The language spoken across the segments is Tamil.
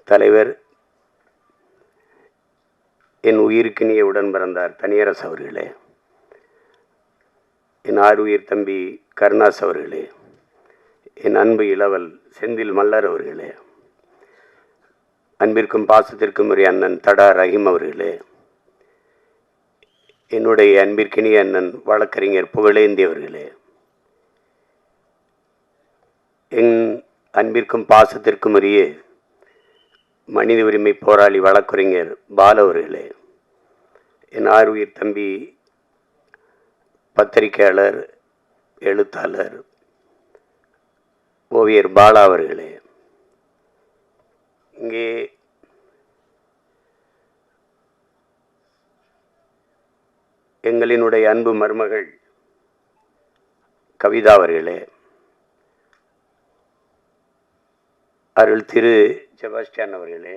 தலைவர், என் உயிருக்கினிய உடன் பிறந்தார் தனியரசு அவர்களே, என் ஆருயிர் தம்பி கருணாஸ் அவர்களே, என் அன்பு இளவல் செந்தில் மல்லர் அவர்களே, அன்பிற்கும் பாசத்திற்கும் உரிய அண்ணன் தடா ரஹீம் அவர்களே, என்னுடைய அன்பிற்கினிய அண்ணன் வழக்கறிஞர் புகழேந்தி அவர்களே, என் அன்பிற்கும் பாசத்திற்கும் உரிய மனித உரிமை போராளி வழக்கறிஞர் பாலு அவர்களே, என் ஆருயிர் தம்பி பத்திரிகையாளர் எழுத்தாளர் ஓவியர் பாலா அவர்களே, இங்கே எங்களினுடைய அன்பு மருமகள் கவிதா அவர்களே, அருள் திரு செபாஸ்டியன் அவர்களே,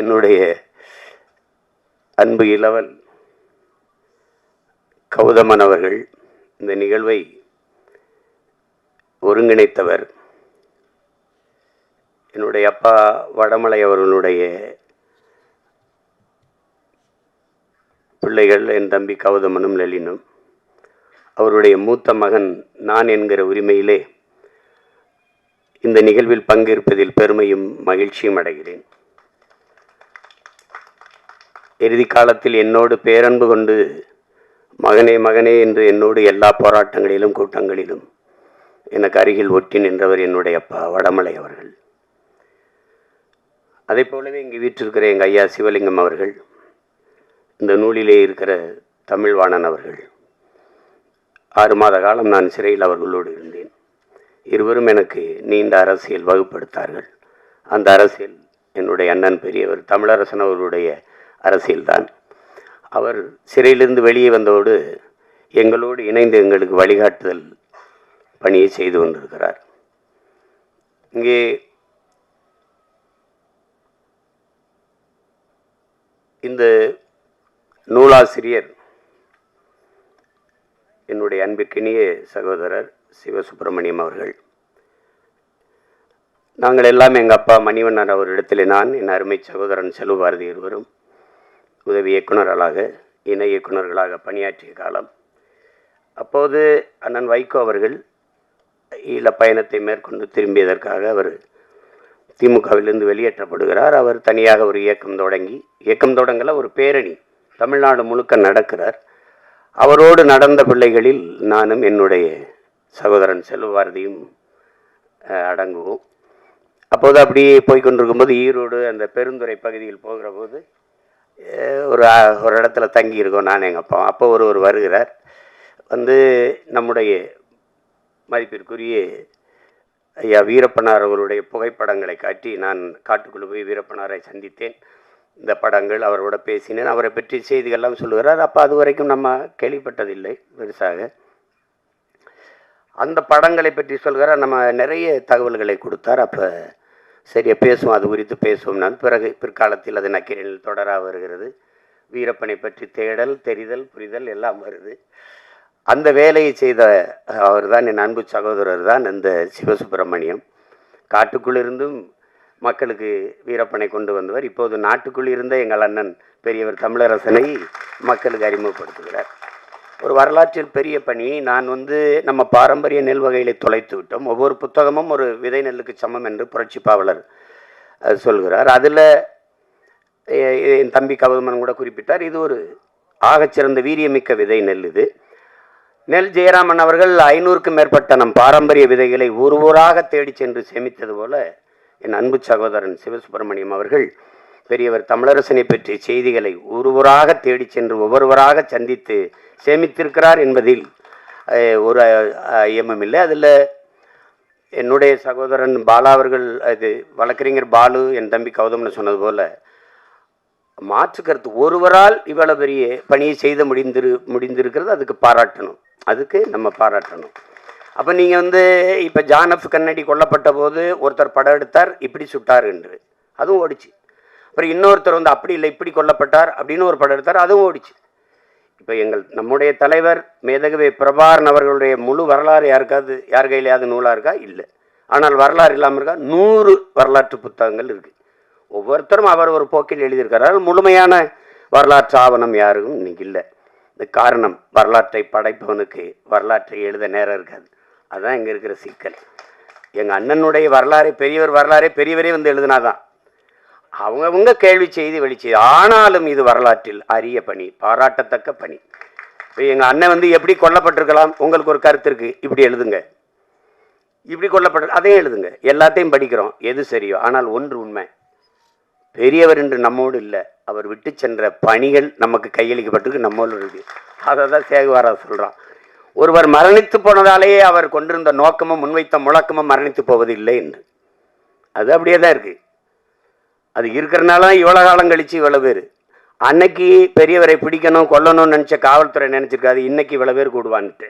என்னுடைய அன்பு இளவல் கௌதமன் அவர்கள், இந்த நிகழ்வை ஒருங்கிணைத்தவர், என்னுடைய அப்பா வடமலை அவர்களுடைய பிள்ளைகள் என் தம்பி கௌதமனும் லெலினும், அவருடைய மூத்த மகன் நான் என்கிற உரிமையிலே இந்த நிகழ்வில் பங்கேற்பதில் பெருமையும் மகிழ்ச்சியும் அடைகிறேன். இறுதி காலத்தில் என்னோடு பேரன்பு கொண்டு மகனே மகனே என்று என்னோடு எல்லா போராட்டங்களிலும் கூட்டங்களிலும் எனக்கு அருகில் ஒட்டி நின்றவர் என்னுடைய அப்பா வடமலை அவர்கள். அதை போலவே இங்கே வீற்றிருக்கிற எங்கள் ஐயா சிவலிங்கம் அவர்கள், இந்த நூலிலே இருக்கிற தமிழ்வாணன் அவர்கள், 6 மாத காலம் நான் சிறையில் அவர்களோடு இருந்தேன். இருவரும் எனக்கு நீண்ட அரசியல் வகுப்படுத்தார்கள். அந்த அரசியல் என்னுடைய அண்ணன் பெரியவர் தமிழரசன் அவர்களுடைய அரசியல்தான். அவர் சிறையிலிருந்து வெளியே வந்தோடு எங்களோடு இணைந்து எங்களுக்கு வழிகாட்டுதல் பணியை செய்து கொண்டிருக்கிறார். இங்கே இந்த நூலாசிரியர் என்னுடைய அன்பிற்கினிய சகோதரர் சிவசுப்பிரமணியம் அவர்கள். நாங்கள் எல்லாம் எங்கள் அப்பா மணிவண்ணன் அவரிடத்தில் நான், என் அருமை சகோதரன் செல்வபாரதி இருவரும் உதவி இயக்குநர்களாக இணை இயக்குநர்களாக பணியாற்றிய காலம். அப்போது அண்ணன் வைகோ அவர்கள் ஈழ பயணத்தை மேற்கொண்டு திரும்பியதற்காக அவர் திமுகவிலிருந்து வெளியேற்றப்படுகிறார். அவர் தனியாக ஒரு இயக்கம் தொடங்கல ஒரு பேரணி தமிழ்நாடு முழுக்க நடக்கிறார். அவரோடு நடந்த பிள்ளைகளில் நானும் என்னுடைய சகோதரன் செல்வபாரதியும் அடங்குவோம். அப்போது அப்படியே போய்கொண்டிருக்கும்போது ஈரோடு அந்த பெருந்துறை பகுதியில் போகிற போது ஒரு இடத்துல தங்கி இருக்கோம் நான் எங்கள் அப்பா. அப்போ ஒருவர் வருகிறார். வந்து நம்முடைய மதிப்பிற்குரிய ஐயா வீரப்பனார் அவருடைய புகைப்படங்களை காட்டி, நான் காட்டுக்குள்ளே போய் வீரப்பனாரை சந்தித்தேன், இந்த படங்கள் அவரோட பேசினேன், அவரை பற்றி செய்திகள்லாம் சொல்லுகிறார். அப்போ அது வரைக்கும் நம்ம கேள்விப்பட்டதில்லை பெருசாக. அந்த படங்களை பற்றி சொல்கிறார். நம்ம நிறைய தகவல்களை கொடுத்தார். அப்போ சரியா பேசுவோம், அது குறித்து பேசுவோம். நான் பிற்காலத்தில் அது நக்கீரனில் தொடராக வருகிறது. வீரப்பனை பற்றி தேடல், தெரிதல், புரிதல் எல்லாம் வருது. அந்த வேலையை செய்த அவர் தான், என் அன்பு சகோதரர் தான் அந்த சிவசுப்பிரமணியம். காட்டுக்குள்ளிருந்தும் மக்களுக்கு வீரப்பனை கொண்டு வந்தவர். இப்போது நாட்டுக்குள் இருந்த எங்கள் அண்ணன் பெரியவர் தமிழரசனை மக்களுக்கு அறிமுகப்படுத்துகிறார். ஒரு வரலாற்றில் பெரிய பணி. நான் நம்ம பாரம்பரிய நெல் வகைகளை தொலைத்து விட்டோம். ஒவ்வொரு புத்தகமும் ஒரு விதை நெல்லுக்கு சமம் என்று புரட்சி பாவலர் சொல்கிறார். அதில் என் தம்பி கௌதமன் கூட குறிப்பிட்டார். இது ஒரு ஆகச்சிறந்த வீரியமிக்க விதை நெல். இது நெல் ஜெயராமன் அவர்கள் 500க்கும் மேற்பட்ட நம் பாரம்பரிய விதைகளை ஊர் ஊராக தேடி சென்று சேமித்தது போல என் அன்பு சகோதரன் சிவசுப்பிரமணியம் அவர்கள் பெரியவர் தமிழரசனை பற்றிய செய்திகளை ஊராக தேடி சென்று ஒவ்வொருவராக சந்தித்து சேமித்திருக்கிறார் என்பதில் ஒரு ஐயமும் இல்லை. அதில் என்னுடைய சகோதரன் பாலா அவர்கள், அது வழக்கறிஞர் பாலு, என் தம்பி கௌதம்னு சொன்னது போல மாற்று கருத்து, ஒருவரால் இவ்வளவு பெரிய பணியை செய்த முடிந்திருக்கிறது. அதுக்கு பாராட்டணும், அதுக்கு நம்ம பாராட்டணும். அப்போ நீங்கள் இப்போ ஜான் எஃப் கென்னடி கொல்லப்பட்ட போது ஒருத்தர் படம் எடுத்தார், இப்படி சுட்டார் என்று, அதுவும் ஓடிச்சு. அப்புறம் இன்னொருத்தர் அப்படி இல்லை இப்படி கொல்லப்பட்டார் அப்படின்னு ஒரு படம் எடுத்தார், அதுவும் ஓடிச்சு. இப்போ நம்முடைய தலைவர் மேதகவே பிரபாகரன் அவர்களுடைய முழு வரலாறு யார் கையிலையாவது நூலாக இருக்கா? இல்லை. ஆனால் வரலாறு இல்லாமல் இருக்கா? 100 வரலாற்று புத்தகங்கள் இருக்குது. ஒவ்வொருத்தரும் அவர் ஒரு போக்கில் எழுதியிருக்கிறார். முழுமையான வரலாற்று ஆவணம் யாருக்கும் இன்னைக்கு இல்லை. இந்த காரணம், வரலாற்றை படைப்பவனுக்கு வரலாற்றை எழுத நேரம் இருக்காது. அதுதான் இங்கே இருக்கிற சிக்கல். எங்கள் அண்ணனுடைய வரலாறை, பெரியவரே வந்து எழுதினாதான் அவங்கவுங்க கேள்வி செய்தி வெளிச்செய்தி. ஆனாலும் இது வரலாற்றில் அரிய பணி, பாராட்டத்தக்க பணி. இப்போ எங்கள் அண்ணன் வந்து எப்படி கொல்லப்பட்டிருக்கலாம், உங்களுக்கு ஒரு கருத்து இருக்குது, இப்படி எழுதுங்க. இப்படி கொல்லப்பட்டு அதையும் எழுதுங்க. எல்லாத்தையும் படிக்கிறோம், எது சரியோ. ஆனால் ஒன்று உண்மை, பெரியவர் என்று நம்மோடு இல்லை, அவர் விட்டு சென்ற பணிகள் நமக்கு கையளிக்கப்பட்டிருக்கு, நம்மோடு இருக்கு. அதை தான் சேகுவாரா சொல்கிறான். ஒருவர் மரணித்து போனதாலேயே அவர் கொண்டிருந்த நோக்கமும் முன்வைத்த முழக்கமும் மரணித்து போவதில்லை என்று. அது அப்படியே தான் இருக்குது. அது இருக்கிறனால இவ்வளோ காலம் கழித்து இவ்வளோ பேர். அன்னைக்கு பெரியவரை பிடிக்கணும் கொல்லணும்னு நினச்ச காவல்துறை நினச்சிருக்காது, இன்னைக்கு இவ்வளோ பேர் கூடுவான்ட்டு.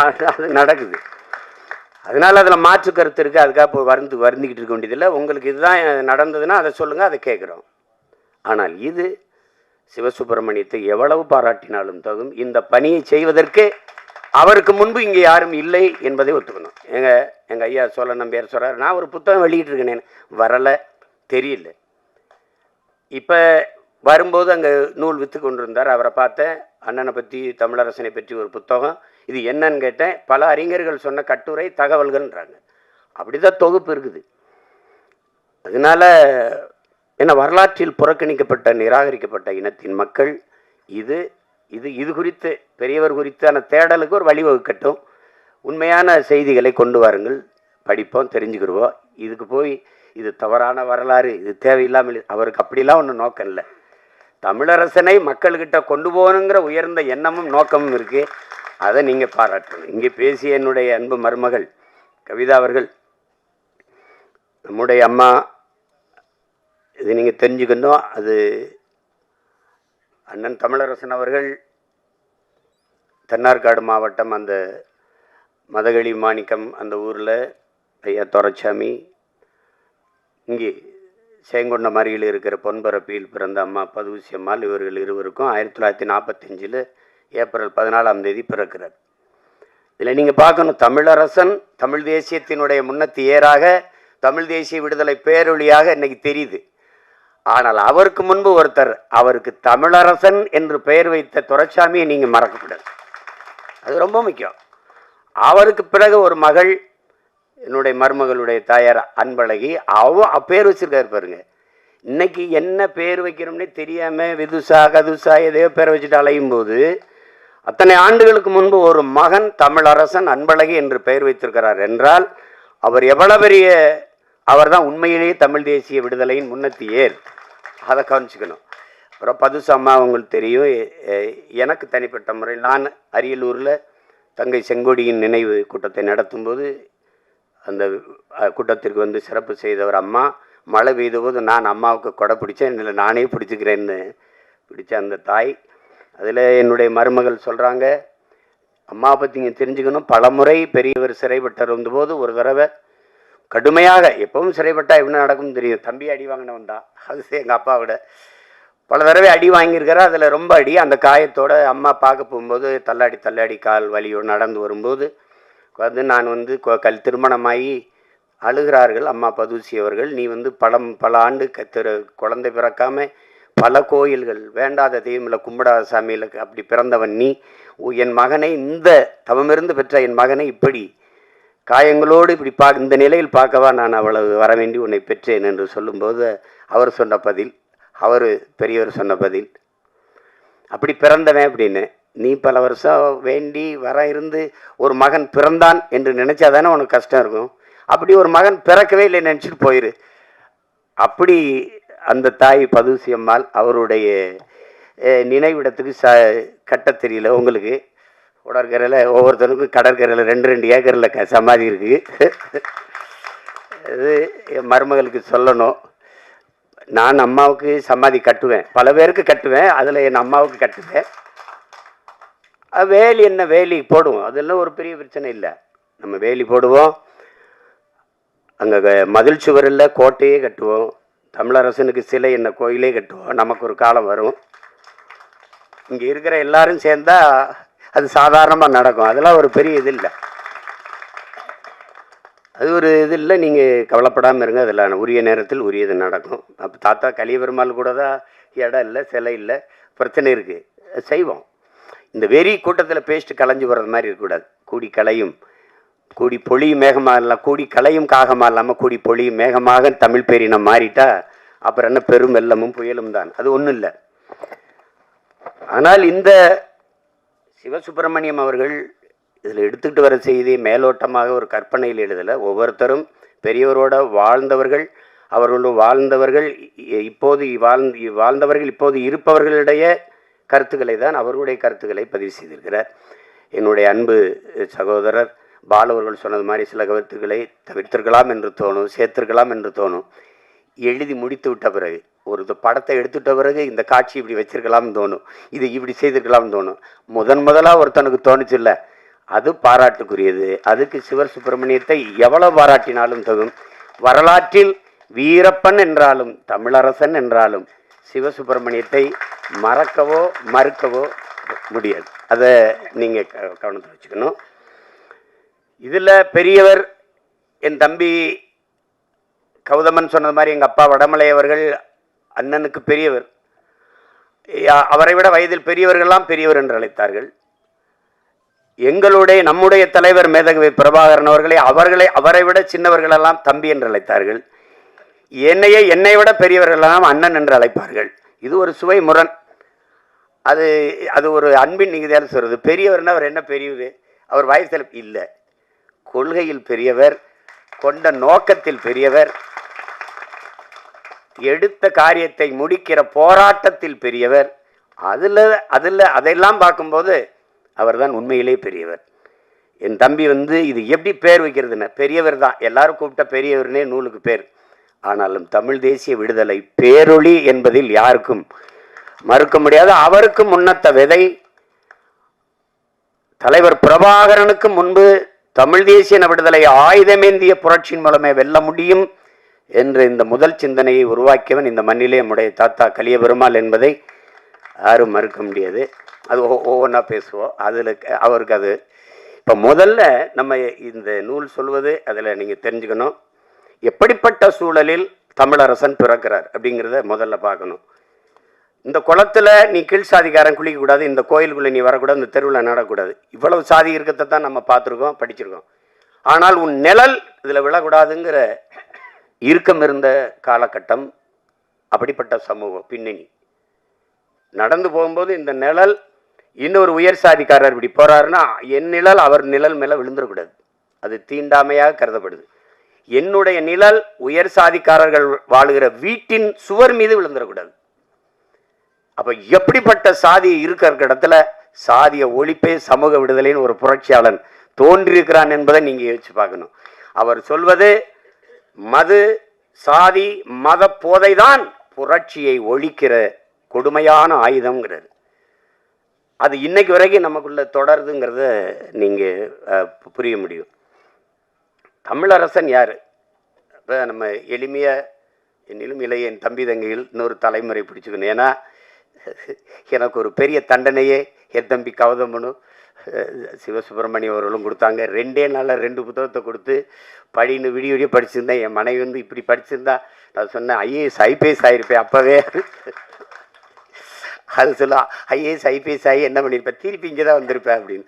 அது நடக்குது. அதனால் அதில் மாற்று கருத்து இருக்குது. அதுக்காக இப்போ வருந்திக்கிட்டு இருக்க வேண்டியதில்லை. உங்களுக்கு இதுதான் நடந்ததுன்னா அதை சொல்லுங்கள், அதை கேட்குறோம். ஆனால் இது சிவசுப்பிரமணியத்தை எவ்வளவு பாராட்டினாலும் தகும். இந்த பணியை செய்வதற்கு அவருக்கு முன்பு இங்கே யாரும் இல்லை என்பதை ஒத்துக்கணும். எங்கள் ஐயா சோழ நம்பியார் சொல்கிறார், நான் ஒரு புத்தகம் வெளியிட்டிருக்கேன், வரலை, தெரியல. இப்போ வரும்போது அங்கே நூல் விற்று கொண்டு இருந்தார். அவரை பார்த்தேன். அண்ணனை பற்றி, தமிழரசனை பற்றி ஒரு புத்தகம். இது என்னன்னு கேட்டேன். பல அறிஞர்கள் சொன்ன கட்டுரை, தகவல்கள்ன்றாங்க. அப்படிதான் தொகுப்பு இருக்குது. அதனால என்ன, வரலாற்றில் புறக்கணிக்கப்பட்ட, நிராகரிக்கப்பட்ட இனத்தின் மக்கள் இது இது இது குறித்து, பெரியவர் குறித்தான தேடலுக்கு ஒரு வழிவகுக்கட்டும். உண்மையான செய்திகளை கொண்டு வாருங்கள், படிப்போம், தெரிஞ்சுக்கிடுவோம். இதுக்கு போய் இது தவறான வரலாறு, இது தேவையில்லாமல், அவருக்கு அப்படிலாம் ஒன்றும் நோக்கம் இல்லை. தமிழரசனை மக்கள்கிட்ட கொண்டு போகணுங்கிற உயர்ந்த எண்ணமும் நோக்கமும் இருக்குது. அதை நீங்கள் பாராட்டணும். இங்கே பேசிய என்னுடைய அன்பு மருமகள் கவிதா அவர்கள், நம்முடைய அம்மா, இது நீங்கள் தெரிஞ்சுக்கணும். அது அண்ணன் தமிழரசன் அவர்கள் தென்னார்காடு மாவட்டம், அந்த மதகளி மாணிக்கம் அந்த ஊரில் ஐயா துரைச்சாமி, இங்கே சேங்கொண்டம் அருகில் இருக்கிற பொன்பரப்பியில் பிறந்த அம்மா பதுவுசி அம்மாள், இவர்கள் இருவருக்கும் 1945 ஏப்ரல் 14 பிறக்கிறார். இதில் நீங்கள் பார்க்கணும், தமிழரசன் தமிழ் தேசியத்தினுடைய முன்னத்தி ஏறாக, தமிழ் தேசிய விடுதலை பேரொழியாக இன்னைக்கு தெரியுது. ஆனால் அவருக்கு முன்பு ஒருத்தர், அவருக்கு தமிழரசன் என்று பெயர் வைத்த துரைச்சாமியை நீங்கள் மறக்கக்கூடாது. அது ரொம்ப முக்கியம். அவருக்கு பிறகு ஒரு மகள், என்னுடைய மருமகளுடைய தாயார் அன்பழகி, பேர் வச்சிருக்காரு பாருங்க. இன்னைக்கு என்ன பேர் வைக்கணும்னே தெரியாம விதுசா கதுசா எதையோ பேர் வச்சுட்டு அலையும் போது, அத்தனை ஆண்டுகளுக்கு முன்பு ஒரு மகன் தமிழரசன் அன்பழகி என்று பெயர் வைத்திருக்கிறார் என்றால் அவர் எவ்வளவு பெரிய, அவர் தான் உண்மையிலேயே தமிழ் தேசிய விடுதலையின் முன்னத்தி ஏர். அதை கவனிச்சுக்கணும். அப்புறம் பதுசம்மா உங்களுக்கு தெரியும். எனக்கு தனிப்பட்ட முறை, நான் அரியலூரில் தங்கை செங்கோடியின் நினைவு கூட்டத்தை நடத்தும்போது அந்த கூட்டத்திற்கு வந்து சிறப்பு செய்தவர் அம்மா. மழை பெய்த போது நான் அம்மாவுக்கு கொடை பிடிச்சேன், இல்லை நானே பிடிச்சிக்கிறேன்னு பிடிச்ச அந்த தாய். அதில் என்னுடைய மருமகள் சொல்கிறாங்க, அம்மாவை பற்றி நீங்கள் தெரிஞ்சுக்கணும், பலமுறை பெரியவர் சிறைப்பட்டார் வந்தபோது ஒரு தடவை கடுமையாக, எப்பவும் சிறைப்பட்டால் எப்படி நடக்கும்னு தெரியும், தம்பி அடி வாங்கினவன் தான், அது எங்கள் அப்பாவோட பல தடவை அடி வாங்கியிருக்கிறார். அதில் ரொம்ப அடி. அந்த காயத்தோட அம்மா பார்க்க போகும்போது தள்ளாடி கால் வலியோடு நடந்து வரும்போது வந்து நான் வந்து திருமணமாகி அழுகிறார்கள் அம்மா பதுசி அவர்கள். நீ வந்து பல ஆண்டு குழந்தை பிறக்காமல் பல கோயில்கள், வேண்டாத தெய்வமில்லை, கும்பிடாத சாமியில் அப்படி பிறந்தவன் நீ, என் மகனை, இந்த தவமிருந்து பெற்ற என் மகனை இப்படி காயங்களோடு இப்படி இந்த நிலையில் பார்க்கவா நான் அவ்வளவு வரவேண்டி உன்னை பெற்றேன் என்று சொல்லும்போது அவர் சொன்ன பதில், அவர் பெரியவர் சொன்ன பதில், அப்படி பிறந்தவன் அப்படின்னு. நீ பல வருஷம் வேண்டி வர இருந்து ஒரு மகன் பிறந்தான் என்று நினைச்சாதானே உனக்கு கஷ்டம் இருக்கும். அப்படி ஒரு மகன் பிறக்கவே இல்லை நினச்சிட்டு போயிரு. அப்படி அந்த தாய் பதுசி அம்மாள் அவருடைய நினைவிடத்துக்கு கட்ட தெரியல உங்களுக்கு. உடற்கரையில் ஒவ்வொருத்தருக்கும் கடற்கரையில் 2 ஏக்கரில் சமாதி இருக்குது. அது என் மருமகளுக்கு சொல்லணும். நான் அம்மாவுக்கு சமாதி கட்டுவேன், பல பேருக்கு கட்டுவேன், அதில் என் அம்மாவுக்கு கட்டுவேன். வேலி என்ன, வேலி போடுவோம், அதெல்லாம் ஒரு பெரிய பிரச்சனை இல்லை. நம்ம வேலி போடுவோம், அங்கே மதில் சுவரில் கோட்டையே கட்டுவோம், தமிழரசனுக்கு சிலை என்ன கோயிலே கட்டுவோம். நமக்கு ஒரு காலம் வரும். இங்கே இருக்கிற எல்லாரும் சேர்ந்தா அது சாதாரணமாக நடக்கும். அதெல்லாம் ஒரு பெரிய இது இல்லை, அது ஒரு இது இல்லை. நீங்கள் கவலைப்படாமல் இருங்க, அதில் உரிய நேரத்தில் உரியது நடக்கும். அப்போ தாத்தா கலிய பெருமாள் கூட தான் இடம் இல்லை, சிலை இல்லை, பிரச்சனை இருக்குது, செய்வோம். இந்த வெறி கூட்டத்தில் பேசிட்டு கலைஞ்சு போகிறது மாதிரி இருக்கக்கூடாது. கூடி கலையும் கூடி பொழியும் மேகமாக இல்லாமல், கூடி கலையும் காகமாக இல்லாமல் கூடி பொழியும் மேகமாக தமிழ் பேரினம் மாறிட்டா அப்புறம் என்ன பெரும் வெள்ளமும் புயலும் தான். அது ஒன்றும் இல்லை. ஆனால் இந்த சிவசுப்பிரமணியம் அவர்கள் இதில் எடுத்துக்கிட்டு வர செய்தி மேலோட்டமாக ஒரு கற்பனையில் எழுதலை. ஒவ்வொருத்தரும் பெரியவரோட வாழ்ந்தவர்கள், அவர்களும் வாழ்ந்தவர்கள், இப்போது வாழ்ந்தவர்கள் இப்போது இருப்பவர்களுடைய கருத்துக்களை தான், அவர்களுடைய கருத்துக்களை பதிவு செய்திருக்கிறார். என்னுடைய அன்பு சகோதரர் பாலவர்கள் சொன்னது மாதிரி சில கருத்துக்களை தவிர்த்திருக்கலாம் என்று தோணும், சேர்த்திருக்கலாம் என்று தோணும். எழுதி முடித்து விட்ட பிறகு, ஒரு படத்தை எடுத்துட்ட பிறகு இந்த காட்சி இப்படி வச்சிருக்கலாம்னு தோணும், இது இப்படி செய்திருக்கலாம்னு தோணும். முதலாக ஒருத்தனுக்கு தோணுச்சு இல்லை, அது பாராட்டுக்குரியது. அதுக்கு சிவசுப்பிரமணியத்தை எவ்வளவு பாராட்டினாலும் தகும். வரலாற்றில் வீரப்பன் என்றாலும் தமிழரசன் என்றாலும் சிவசுப்பிரமணியத்தை மறக்கவோ மறுக்கவோ முடியாது. அதை நீங்கள் கவனத்தில் வச்சுக்கணும். இதில் பெரியவர் என் தம்பி கௌதமன் சொன்னது மாதிரி எங்கள் அப்பா வடமலை அவர்கள் அண்ணனுக்கு பெரியவர். அவரை விட வயதில் பெரியவர்கள்லாம் பெரியவர் என்று அழைத்தார்கள். நம்முடைய தலைவர் மேதகவி பிரபாகரன் அவரை விட சின்னவர்களெல்லாம் தம்பி என்று அழைத்தார்கள். என்னை விட பெரியவர்களெல்லாம் அண்ணன் என்று அழைப்பார்கள். இது ஒரு சுவை முரண். அது ஒரு அன்பின் நிகழ்ச்சியாக சொல்றது. பெரியவர்னா அவர் என்ன பெரியவர், அவர் வயசில் இல்லை, கொள்கையில் பெரியவர், கொண்ட நோக்கத்தில் பெரியவர், எடுத்த காரியத்தை முடிக்கிற போராட்டத்தில் பெரியவர். அதெல்லாம் பார்க்கும்போது அவர் தான் உண்மையிலே பெரியவர். என் தம்பி இது எப்படி பேர் வைக்கிறதுன்னு, பெரியவர் தான், எல்லாரும் கூப்பிட்ட பெரியவர்னே நூலுக்கு பேர். ஆனாலும் தமிழ் தேசிய விடுதலை பேரொளி என்பதில் யாருக்கும் மறுக்க முடியாது. அவருக்கு முன்னத்த விதை தலைவர் பிரபாகரனுக்கு முன்பு தமிழ் தேசிய விடுதலை ஆயுதமேந்திய புரட்சியின் மூலமே வெல்ல முடியும் என்ற இந்த முதல் சிந்தனையை உருவாக்கியவன் இந்த மண்ணிலே நம்முடைய தாத்தா கலிய பெருமாள் என்பதை யாரும் மறுக்க முடியாது. அது ஒவ்வொன்றா பேசுவோம். அதில் அவருக்கு அது இப்போ முதல்ல நம்ம இந்த நூல் சொல்வது, அதில் நீங்கள் தெரிஞ்சுக்கணும், எப்படிப்பட்ட சூழலில் தமிழரசன் பிறக்கிறார் அப்படிங்கிறத முதல்ல பார்க்கணும். இந்த குளத்தில் நீ கீழ் சாதிக்காரன் குளிக்கக்கூடாது, இந்த கோயிலுக்குள்ளே நீ வரக்கூடாது, இந்த தெருவில் நடக்கூடாது, இவ்வளவு சாதி இருக்கிறத தான் நம்ம பார்த்துருக்கோம், படிச்சிருக்கோம். ஆனால் உன் நிழல் இதில் விழக்கூடாதுங்கிற இறுக்கம் இருந்த காலகட்டம், அப்படிப்பட்ட சமூகம் பின்னணி. நடந்து போகும்போது இந்த நிழல், இன்னொரு உயர் சாதிக்காரர் இப்படி போறாருன்னா என் நிழல் அவர் நிழல் மேலே விழுந்துடக்கூடாது, அது தீண்டாமையாக கருதப்படுது. என்னுடைய நிழல் உயர் சாதிக்காரர்கள் வாழுகிற வீட்டின் சுவர் மீது விழுந்துடக்கூடாது. அப்ப எப்படிப்பட்ட சாதி இருக்கிற இடத்துல சாதிய ஒழிப்பே சமூக விடுதலைன்னு ஒரு புரட்சியாளன் தோன்றியிருக்கிறான் என்பதை நீங்க யோசிச்சு பார்க்கணும். அவர் சொல்வது மது சாதி மத போதைதான் புரட்சியை ஒழிக்கிற கொடுமையான ஆயுதம்ங்கிறது. அது இன்னைக்கு வரைக்கும் நமக்குள்ள தொடருதுங்கிறத நீங்க புரிய முடியும். தமிழரசன் யாரு? இப்போ நம்ம எளிமையா, என்னிலும் இளைய என் தம்பி தங்கைகள் இன்னொரு தலைமுறை பிடிச்சுக்கணும். ஏன்னா எனக்கு ஒரு பெரிய தண்டனையே என் தம்பி கௌதமனும் சிவசுப்பிரமணியம் அவர்களும் கொடுத்தாங்க. 2 நாளில் 2 புத்தகத்தை கொடுத்து படின்னு விடிய படிச்சிருந்தேன். என் மனைவி இப்படி படிச்சிருந்தா நான் சொன்னேன் ஐஏஎஸ் ஐபிஎஸ் ஆகிருப்பேன் அப்போவே. அது சொல்ல ஐஏஎஸ் ஐபிஎஸ் ஆகி என்ன பண்ணியிருப்பேன், திருப்பி இங்கே தான் வந்திருப்பேன் அப்படின்னு.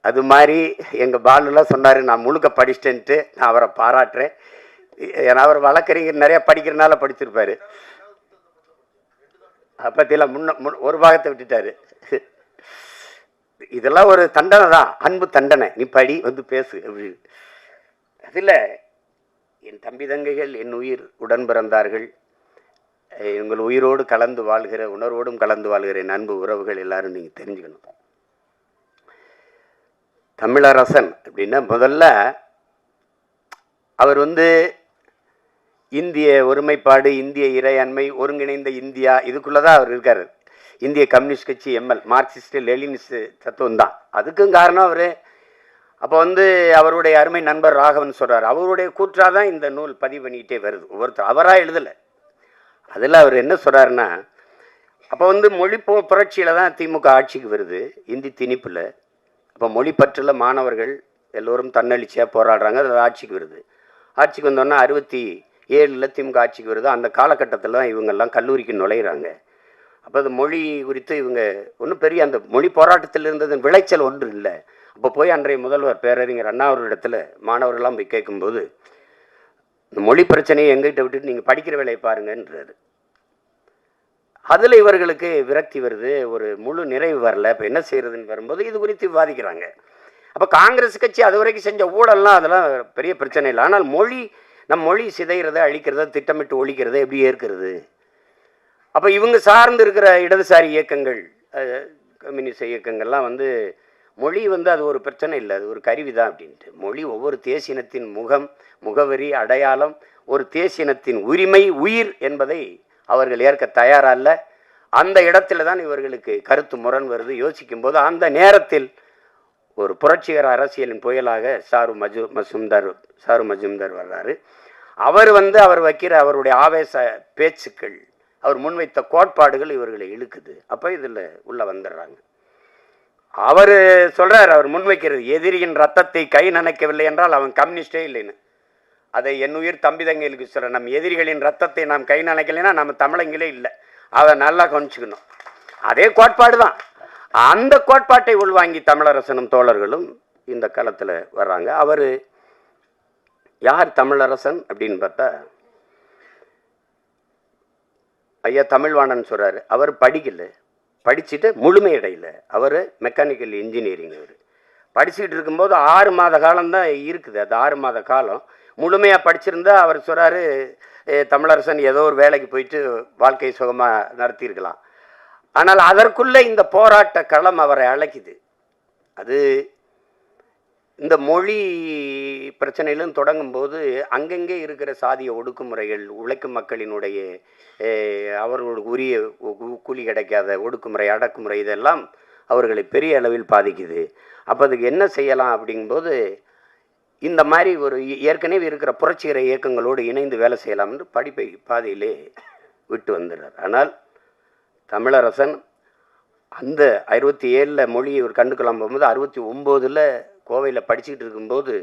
அது மாதிரி எங்கள் பாலுலாம் சொன்னார், நான் முழுக்க படிச்சிட்டேன்ட்டு. நான் அவரை பாராட்டுறேன். ஏன்னா அவர் வழக்கறிஞர், நிறையா படிக்கிறனால படிச்சிருப்பார். பற்றியெல்லாம் ஒரு பாகத்தை விட்டுட்டாரு. இதெல்லாம் ஒரு தண்டனை தான், அன்பு தண்டனை. நீ படி பேசு அப்படின்னு. அதில் என் தம்பி தங்கைகள் என் உயிர் உடன் பிறந்தார்கள். எங்கள் உயிரோடு கலந்து வாழ்கிற, உணர்வோடும் கலந்து வாழ்கிற என் அன்பு உறவுகள் எல்லாரும் நீங்கள் தெரிஞ்சுக்கணும். தமிழரசன் அப்படின்னா முதல்ல அவர் இந்திய ஒருமைப்பாடு, இந்திய இறையாண்மை, ஒருங்கிணைந்த இந்தியா, இதுக்குள்ளதான் அவர் இருக்காரு. இந்திய கம்யூனிஸ்ட் கட்சி எம்எல், மார்க்சிஸ்ட் லெனினிஸ்ட் தத்துவம் தான். அதுக்கும் காரணம் அவர். அப்போ அவருடைய அருமை நண்பர் ராகவன் சொல்றார், அவருடைய கூற்றாதான் இந்த நூல் பதிவு பண்ணிக்கிட்டே வருது. ஒவ்வொருத்தர் அவராக எழுதலை. அதில் அவர் என்ன சொல்றாருன்னா, அப்போ வந்து மொழி புரட்சியில் தான் திமுக ஆட்சிக்கு வருது, இந்தி திணிப்பில். அப்போ மொழி பற்றில் மாணவர்கள் எல்லோரும் தன்னெழுச்சியாக போராடுறாங்க, அது ஆட்சிக்கு வருது. ஆட்சிக்கு வந்தோன்னா 67 திமுக ஆட்சிக்கு வருது. அந்த காலகட்டத்தில் தான் இவங்கெல்லாம் கல்லூரிக்கு நுழையிறாங்க. அப்போ அந்த மொழி குறித்து இவங்க ஒன்றும் பெரிய அந்த மொழி போராட்டத்தில் இருந்தது விளைச்சல் ஒன்று இல்லை. அப்போ போய் அன்றைய முதல்வர் பேரறிஞர் அண்ணா அவர்களிடத்தில் மாணவர்கள்லாம் போய் கேட்கும்போது, இந்த மொழி பிரச்சனையை எங்ககிட்ட விட்டுட்டு நீங்கள் படிக்கிற வேலையை பாருங்கன்றாரு. அதில் இவர்களுக்கு விரக்தி வருது, ஒரு முழு நிறைவு வரல. இப்போ என்ன செய்யறதுன்னு வரும்போது இது குறித்து விவாதிக்கிறாங்க. அப்போ காங்கிரஸ் கட்சி அது வரைக்கும் செஞ்ச ஊழல்லாம் அதெல்லாம் பெரிய பிரச்சனை இல்லை. ஆனால் நம் மொழி சிதைகிறத அழிக்கிறத திட்டமிட்டு ஒழிக்கிறத எப்படி ஏற்கிறது? அப்போ இவங்க சார்ந்து இருக்கிற இடதுசாரி இயக்கங்கள், கம்யூனிஸ்ட் இயக்கங்கள்லாம் வந்து மொழி வந்து அது ஒரு பிரச்சனை இல்லை, அது ஒரு கருவி தான் அப்படின்ட்டு. மொழி ஒவ்வொரு தேசியனத்தின் முகவரி, அடையாளம், ஒரு தேசியனத்தின் உரிமை, உயிர் என்பதை அவர்கள் ஏற்க தயாரா இல்லை. அந்த இடத்துல தான் இவர்களுக்கு கருத்து முரண் வருது. யோசிக்கும் போது அந்த நேரத்தில் ஒரு புரட்சிகர அரசியலின் புயலாக சாரு மஜும்தார் வர்றாரு. அவர் வைக்கிற அவருடைய ஆவேச பேச்சுக்கள், அவர் முன்வைத்த கோட்பாடுகள் இவர்களை இழுக்குது. அப்போ இதில் உள்ள வந்துடுறாங்க. அவர் சொல்றார், அவர் முன்வைக்கிறது எதிரியின் ரத்தத்தை கை நனைக்கவில்லை என்றால் அவன் கம்யூனிஸ்டே இல்லைன்னு. அதை என் உயிர் தம்பிதங்களுக்கு சொல்கிறேன். நம் எதிரிகளின் ரத்தத்தை நாம் கை நனைக்கலைன்னா நம்ம தமிழங்களே இல்லை. அதை நல்லா கவனிச்சுக்கணும். அதே கோட்பாடு தான். அந்த கோட்பாட்டை உள்வாங்கி தமிழரசனும் தோழர்களும் இந்த களத்தில் வர்றாங்க. அவர் யார் தமிழரசன் அப்படின்னு பார்த்தா, ஐயா தமிழ்வாணன் சொல்கிறாரு. அவர் படிச்சுட்டு முழுமையடையில். அவர் மெக்கானிக்கல் இன்ஜினியரிங். அவர் படிச்சுக்கிட்டு இருக்கும்போது 6 மாத காலம்தான் இருக்குது. அது 6 மாத காலம் முழுமையாக படிச்சிருந்தா அவர் சொல்கிறாரு, தமிழரசன் ஏதோ ஒரு வேலைக்கு போயிட்டு வாழ்க்கை சுகமாக நடத்தியிருக்கலாம். ஆனால் அதற்குள்ளே இந்த போராட்ட களம் அவரை அழைக்குது. அது இந்த மொழி பிரச்சனையிலும் தொடங்கும்போது அங்கங்கே இருக்கிற சாதிய ஒடுக்குமுறைகள், உழைக்கும் மக்களினுடைய அவர்களுக்கு உரிய கூலி கிடைக்காத ஒடுக்குமுறை, அடக்குமுறை, இதெல்லாம் அவர்களை பெரிய அளவில் பாதிக்குது. அப்போ அதுக்கு என்ன செய்யலாம் அப்படிங்கும்போது, இந்த மாதிரி ஒரு ஏற்கனவே இருக்கிற புரட்சிகர இயக்கங்களோடு இணைந்து வேலை செய்யலாம் என்று படிப்பை பாதையிலே விட்டு வந்துடுறார். ஆனால் தமிழரசன் அந்த 67 மொழியை ஒரு கண்டுக்கலாம் போகும்போது 69 கோவையில் படிச்சுக்கிட்டு இருக்கும்போது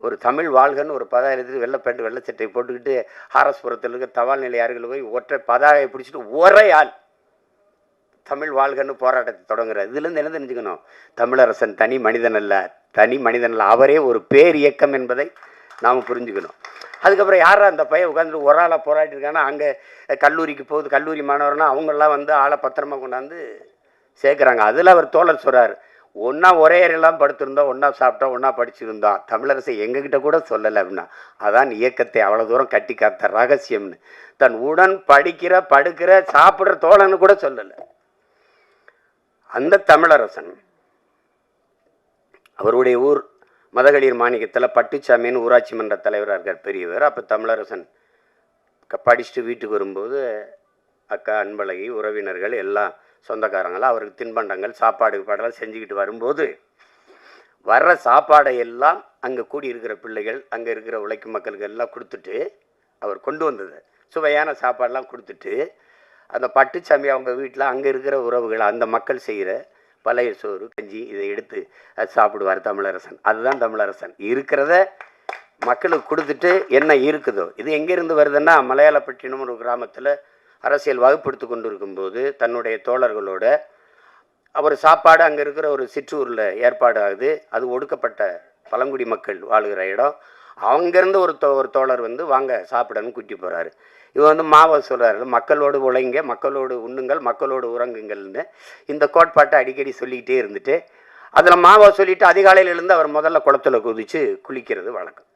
ஒரு தமிழ் வாழ்கன்னு ஒரு பதாயிரத்துக்கு வெள்ளைப்பேண்ட் வெள்ளைச்சட்டை போட்டுக்கிட்டு ஆர்எஸ்புரத்தில் இருக்க தபால் நிலையார்கள் போய் ஒற்றை பதாகையை பிடிச்சிட்டு ஒரே ஆள் தமிழ் வாழ்கன்னு போராட்டத்தை தொடங்குறார். இதுலேருந்து என்ன தெரிஞ்சுக்கணும்? தமிழரசன் தனி மனிதன் அல்ல, அவரே ஒரு பேர் இயக்கம் என்பதை நாம் புரிஞ்சுக்கணும். அதுக்கப்புறம் யாரா அந்த பையன் உட்காந்துட்டு ஒரு ஆளாக போராட்டி இருக்காங்கன்னா, அங்கே கல்லூரிக்கு போகுது, கல்லூரி மாணவர்னா அவங்கெல்லாம் வந்து ஆளை பத்திரமா கொண்டாந்து சேர்க்குறாங்க. அதில் அவர் தோழர் சொல்கிறார், ஒன்றா ஒரே ஏரியெல்லாம் படுத்திருந்தோம், ஒன்றா சாப்பிட்டோம், ஒன்றா படிச்சிருந்தோம், தமிழரசை எங்ககிட்ட கூட சொல்லலை அப்படின்னா. அதான் இயக்கத்தை அவ்வளோ தூரம் கட்டி காத்த ரகசியம்னு. தன் உடன் படிக்கிற, படுக்கிற, சாப்பிட்ற தோழன்னு கூட சொல்லலை. அந்த தமிழரசன் அவருடைய ஊர் மதகளிர் மாணிக்கத்தில் பட்டுச்சாமின்னு ஊராட்சி மன்ற தலைவராக இருக்கார், பெரியவர். அப்போ தமிழரசன் படிச்சுட்டு வீட்டுக்கு வரும்போது அக்கா, அன்பழகி, உறவினர்கள் எல்லாம் சொந்தக்காரங்களாம் அவருக்கு தின்பண்டங்கள், சாப்பாடு பாடலாம் செஞ்சுக்கிட்டு வரும்போது வர்ற சாப்பாடை எல்லாம் அங்கே கூடி இருக்கிற பிள்ளைகள், அங்கே இருக்கிற உழைக்கும் மக்களுக்கு எல்லாம் கொடுத்துட்டு, அவர் கொண்டு வந்தது சுவையான சாப்பாடெலாம் கொடுத்துட்டு, அந்த பட்டுச்சாமி அவங்க வீட்டில் அங்கே இருக்கிற உறவுகள், அந்த மக்கள் செய்கிற பழைய சோறு, கஞ்சி, இதை எடுத்து அது சாப்பிடுவார் தமிழரசன். அதுதான் தமிழரசன். இருக்கிறத மக்களுக்கு கொடுத்துட்டு என்ன இருக்குதோ. இது எங்கேருந்து வருதுன்னா, மலையாளப்பட்டினம் ஒரு கிராமத்தில் அரசியல் வகுப்படுத்தி கொண்டு இருக்கும்போது தன்னுடைய தோழர்களோட அவர் சாப்பாடு அங்கே இருக்கிற ஒரு சிற்றூரில் ஏற்பாடு ஆகுது. அது ஒடுக்கப்பட்ட பழங்குடி மக்கள் வாழ்கிற இடம். அங்கேருந்து ஒரு தோழர் வந்து வாங்க சாப்பிடன்னு கூட்டி போகிறாரு. இவன் வந்து மாவை சொல்கிறாரு, மக்களோடு உழைங்க, மக்களோடு உண்ணுங்கள், மக்களோடு உறங்குங்கள்னு இந்த கோட்பாட்டை அடிக்கடி சொல்லிக்கிட்டே இருந்துட்டு, அதில் மாவை சொல்லிவிட்டு அதிகாலையில் எழுந்து அவர் முதல்ல குளத்தில் குதித்து குளிக்கிறது வழக்கம்.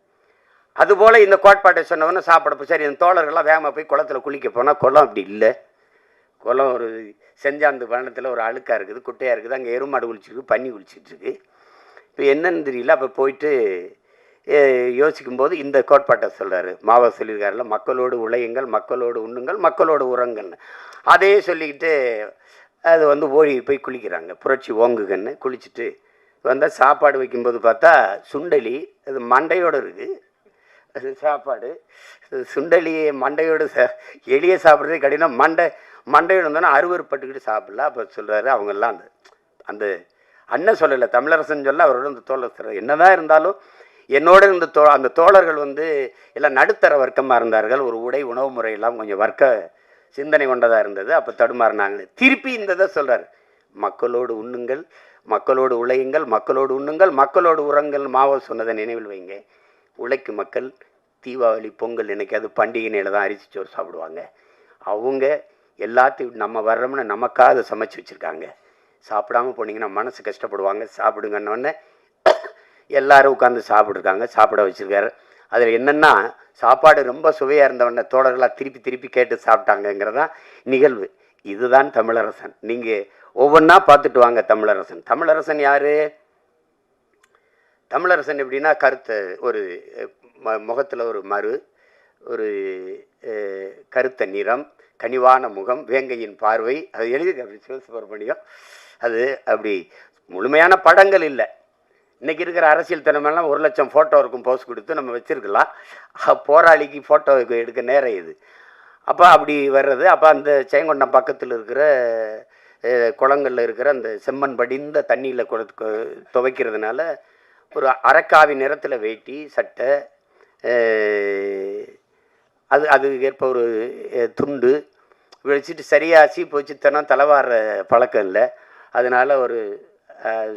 அதுபோல் இந்த கோட்பாட்டை சொன்னவொன்னே சாப்பிடப்போ சரி, இந்த தோழர்கள்லாம் வேகமாக போய் குளத்தில் குளிக்க போனால் குளம் அப்படி இல்லை. குளம் ஒரு செஞ்சாந்து வனத்தில் ஒரு அழுக்காக இருக்குது, குட்டையாக இருக்குது. அங்கே எருமாடு குளிச்சிருக்கு, பன்னி குளிச்சிட்ருக்கு. இப்போ என்னன்னு தெரியல. அப்போ போயிட்டு யோசிக்கும்போது இந்த கோட்பாட்டை சொல்கிறாரு. மாவா சொல்லியிருக்காருல, மக்களோடு உழையுங்கள், மக்களோடு உண்ணுங்கள், மக்களோடு உறங்கன்னு. அதே சொல்லிக்கிட்டு அது வந்து ஓடி போய் குளிக்கிறாங்க. புரட்சி ஓங்குகன்னு குளிச்சுட்டு வந்தால் சாப்பாடு வைக்கும்போது பார்த்தா சுண்டலி அது மண்டையோடு இருக்குது. அது சாப்பாடு சுண்டலி மண்டையோடு எளிய சாப்பிட்றதே கடினம். மண்டையில் வந்தோன்னா அருவறுப்பட்டுக்கிட்டு சாப்பிடல. அப்போ சொல்கிறாரு அவங்கெல்லாம் அந்த அந்த அண்ணன் சொல்லலை, தமிழரசன் சொல்ல அவரோட அந்த தோழர் என்னதான் இருந்தாலும் என்னோட இருந்த அந்த தோழர்கள் வந்து எல்லாம் நடுத்தர வர்க்கமாக இருந்தார்கள். ஒரு உடை உணவு முறையெல்லாம் கொஞ்சம் வர்க்க சிந்தனை கொண்டதாக இருந்தது. அப்போ தடுமாறினாங்க. திருப்பி இந்த இதை சொல்கிறார், மக்களோடு உண்ணுங்கள், மக்களோடு உழையுங்கள், மக்களோடு உண்ணுங்கள், மக்களோடு உரங்கள். மாவோ சொன்னதை நினைவில் வைங்க. உழைக்கும் மக்கள் தீபாவளி பொங்கல் என்னைக்காவது பண்டிகை நேரம் தான் அரிசி சோறு சாப்பிடுவாங்க. அவங்க எல்லாத்தையும் நம்ம வர்றோம்னு நமக்காக அதை சமைச்சு வச்சுருக்காங்க. சாப்பிடாம போனீங்கன்னா மனசு கஷ்டப்படுவாங்க, சாப்பிடுங்கன்னொடனே எல்லாரும் உட்காந்து சாப்பிட்ருக்காங்க, சாப்பிட வச்சுருக்காரு. அதில் என்னென்னா சாப்பாடு ரொம்ப சுவையாக இருந்தவொடனே தோழர்களாக திருப்பி திருப்பி கேட்டு சாப்பிட்டாங்கங்கிறதான் நிகழ்வு. இதுதான் தமிழரசன். நீங்கள் ஒவ்வொன்றா பார்த்துட்டு வாங்க. தமிழரசன் யார்? தமிழரசன் எப்படின்னா கருத்தை ஒரு முகத்தில் ஒரு மறு, ஒரு கருத்த நிறம், கனிவான முகம், வேங்கையின் பார்வை. அது எழுதி அப்படி சிவசுப்ரமணியம். அது அப்படி முழுமையான படங்கள் இல்லை. இன்றைக்கி இருக்கிற அரசியல் தினமெல்லாம் 1,00,000 ஃபோட்டோ இருக்கும், போஸ்ட் கொடுத்து நம்ம வச்சுருக்கலாம். போராளிக்கு ஃபோட்டோ எடுக்க நேரம் இது. அப்போ அப்படி வர்றது. அப்போ அந்த சேங்கொண்டம் பக்கத்தில் இருக்கிற குளங்களில் இருக்கிற அந்த செம்மண் படிந்த தண்ணியில் துவைக்கிறதுனால ஒரு அரக்காவி நிறத்தில் வேட்டி சட்டை, அது ஏற்ப ஒரு துண்டு வச்சுட்டு சரியாக சீப்பு வச்சு தலைவாடுற பழக்கம் இல்லை. அதனால் ஒரு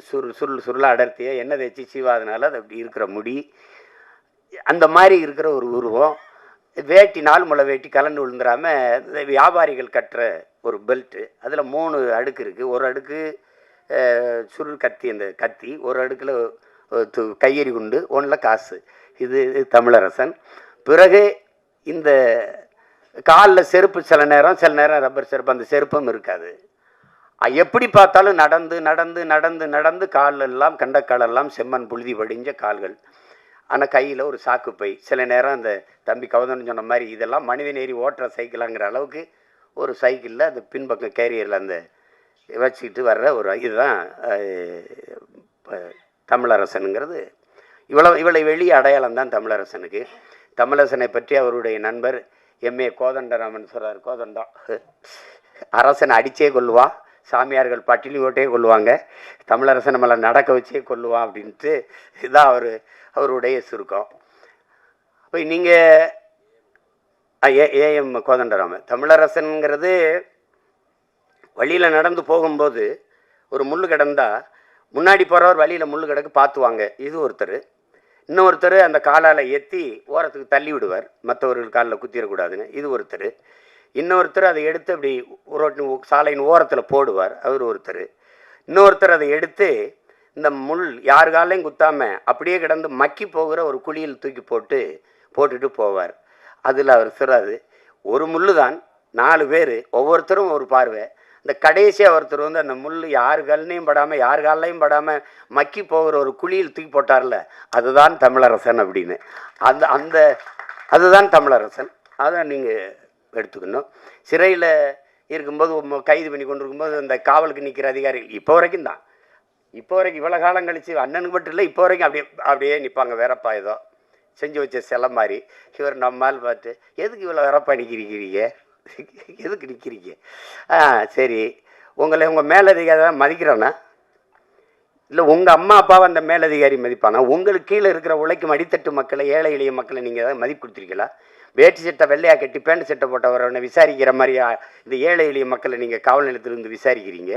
சுருளாக அடர்த்தியாக எண்ணெய் தேய்ச்சி சீவாதனால அது அப்படி இருக்கிற முடி, அந்த மாதிரி இருக்கிற ஒரு உருவம். வேட்டி 4 முளை வேட்டி கலந்து விழுந்துடாமல் வியாபாரிகள் கட்டுற ஒரு பெல்ட்டு. அதில் 3 அடுக்கு இருக்குது. ஒரு அடுக்கு சுருள் கத்தி, அந்த கத்தி ஒரு அடுக்கில் கையெறி குண்டு, ஒன்றில் காசு. இது தமிழரசன். பிறகு இந்த காலில் செருப்பு, சில நேரம் ரப்பர் செருப்பு, அந்த செருப்பும் இருக்காது. எப்படி பார்த்தாலும் நடந்து நடந்து நடந்து நடந்து காலெல்லாம் கண்டக்காலெல்லாம் செம்மண் புழுதி வடிஞ்ச கால்கள். ஆனால் கையில் ஒரு சாக்கு பை. சில நேரம் அந்த தம்பி கவுதன் சொன்ன மாதிரி இதெல்லாம் மனிதன் ஏறி ஓட்டுற சைக்கிளாங்கிற அளவுக்கு ஒரு சைக்கிளில் அந்த பின்பக்கம் கேரியரில் அந்த வச்சுக்கிட்டு வர்ற ஒரு இதுதான் தமிழரசனுங்கிறது. இவ்வளோ வெளிய அடையாளம் தான் தமிழரசனுக்கு. தமிழரசனை பற்றி அவருடைய நண்பர் எம்ஏ கோதண்டராமன் சொல்கிறார். கோதண்டம் அரசனை அடித்தே கொள்ளுவான், சாமியார்கள் பட்டினி ஓட்டே கொள்ளுவாங்க, தமிழரசன் நம்மளை நடக்க வச்சே கொள்ளுவான் அப்படின்ட்டு இதுதான் அவருடைய சுருக்கம். அப்போ நீங்கள் ஏஎம் கோதண்டராமன் தமிழரசனுங்கிறது வழியில் நடந்து போகும்போது ஒரு முள் கிடந்தால் முன்னாடி போகிறவர் வழியில் முள் கிடக்கு பார்த்துவாங்க. இது ஒருத்தர். இன்னொருத்தர் அந்த காலால் ஏற்றி ஓரத்துக்கு தள்ளி விடுவார், மற்றவர்கள் காலில் குத்திடக்கூடாதுன்னு. இது ஒருத்தர். இன்னொருத்தர் அதை எடுத்து அப்படி சாலையின் ஓரத்தில் போடுவார், அவர் ஒருத்தர். இன்னொருத்தர் அதை எடுத்து இந்த முள் யார் காலையும் குத்தாமல் அப்படியே கிடந்து மக்கி போகிற ஒரு குழியில் தூக்கி போட்டுட்டு போவார். அதில் அவர் சொல்கிறாரு, ஒரு முள் தான் 4 பேர், ஒவ்வொருத்தரும் ஒரு பார்வை. இந்த கடைசியாக ஒருத்தர் வந்து அந்த முள் யார் காலையும் படாமல் யார் காலையும் படாமல் மக்கி போகிற ஒரு குழியில் தூக்கி போட்டார்ல, அதுதான் தமிழரசன் அப்படின்னு. அதுதான் தமிழரசன். அதை நீங்கள் எடுத்துக்கணும். சிறையில் இருக்கும்போது கைது பண்ணி கொண்டு இருக்கும்போது அந்த காவலுக்கு நிற்கிற அதிகாரிகள் இப்போ வரைக்கும் இவ்வளோ காலம் கழித்து அண்ணனுக்கு மட்டும் இல்லை, இப்போ வரைக்கும் அப்படியே நிற்பாங்க. வேறப்பா ஏதோ செஞ்சு வச்ச சிலை மாதிரி. இவர் நம்மால் பார்த்து, எதுக்கு இவ்வளோ வேறப்பா நிற்கிறீங்க, எதுக்கு நிற்கிறீங்க? சரி, உங்கள் மேலதிகாரி தான் மதிக்கிறானா? இல்லை உங்கள் அம்மா அப்பாவை அந்த மேலதிகாரி மதிப்பானா? உங்களுக்கு கீழே இருக்கிற உழைக்கும் அடித்தட்டு மக்களை, ஏழை எளிய மக்களை நீங்கள் ஏதாவது மதிப்பு கொடுத்துருக்கீங்களா? வேட்டி சட்டை வெள்ளையாக கட்டி பேண்ட் சட்டை போட்டவரை விசாரிக்கிற மாதிரியா இந்த ஏழை எளிய மக்களை நீங்கள் காவல் நிலையத்திலிருந்து விசாரிக்கிறீங்க?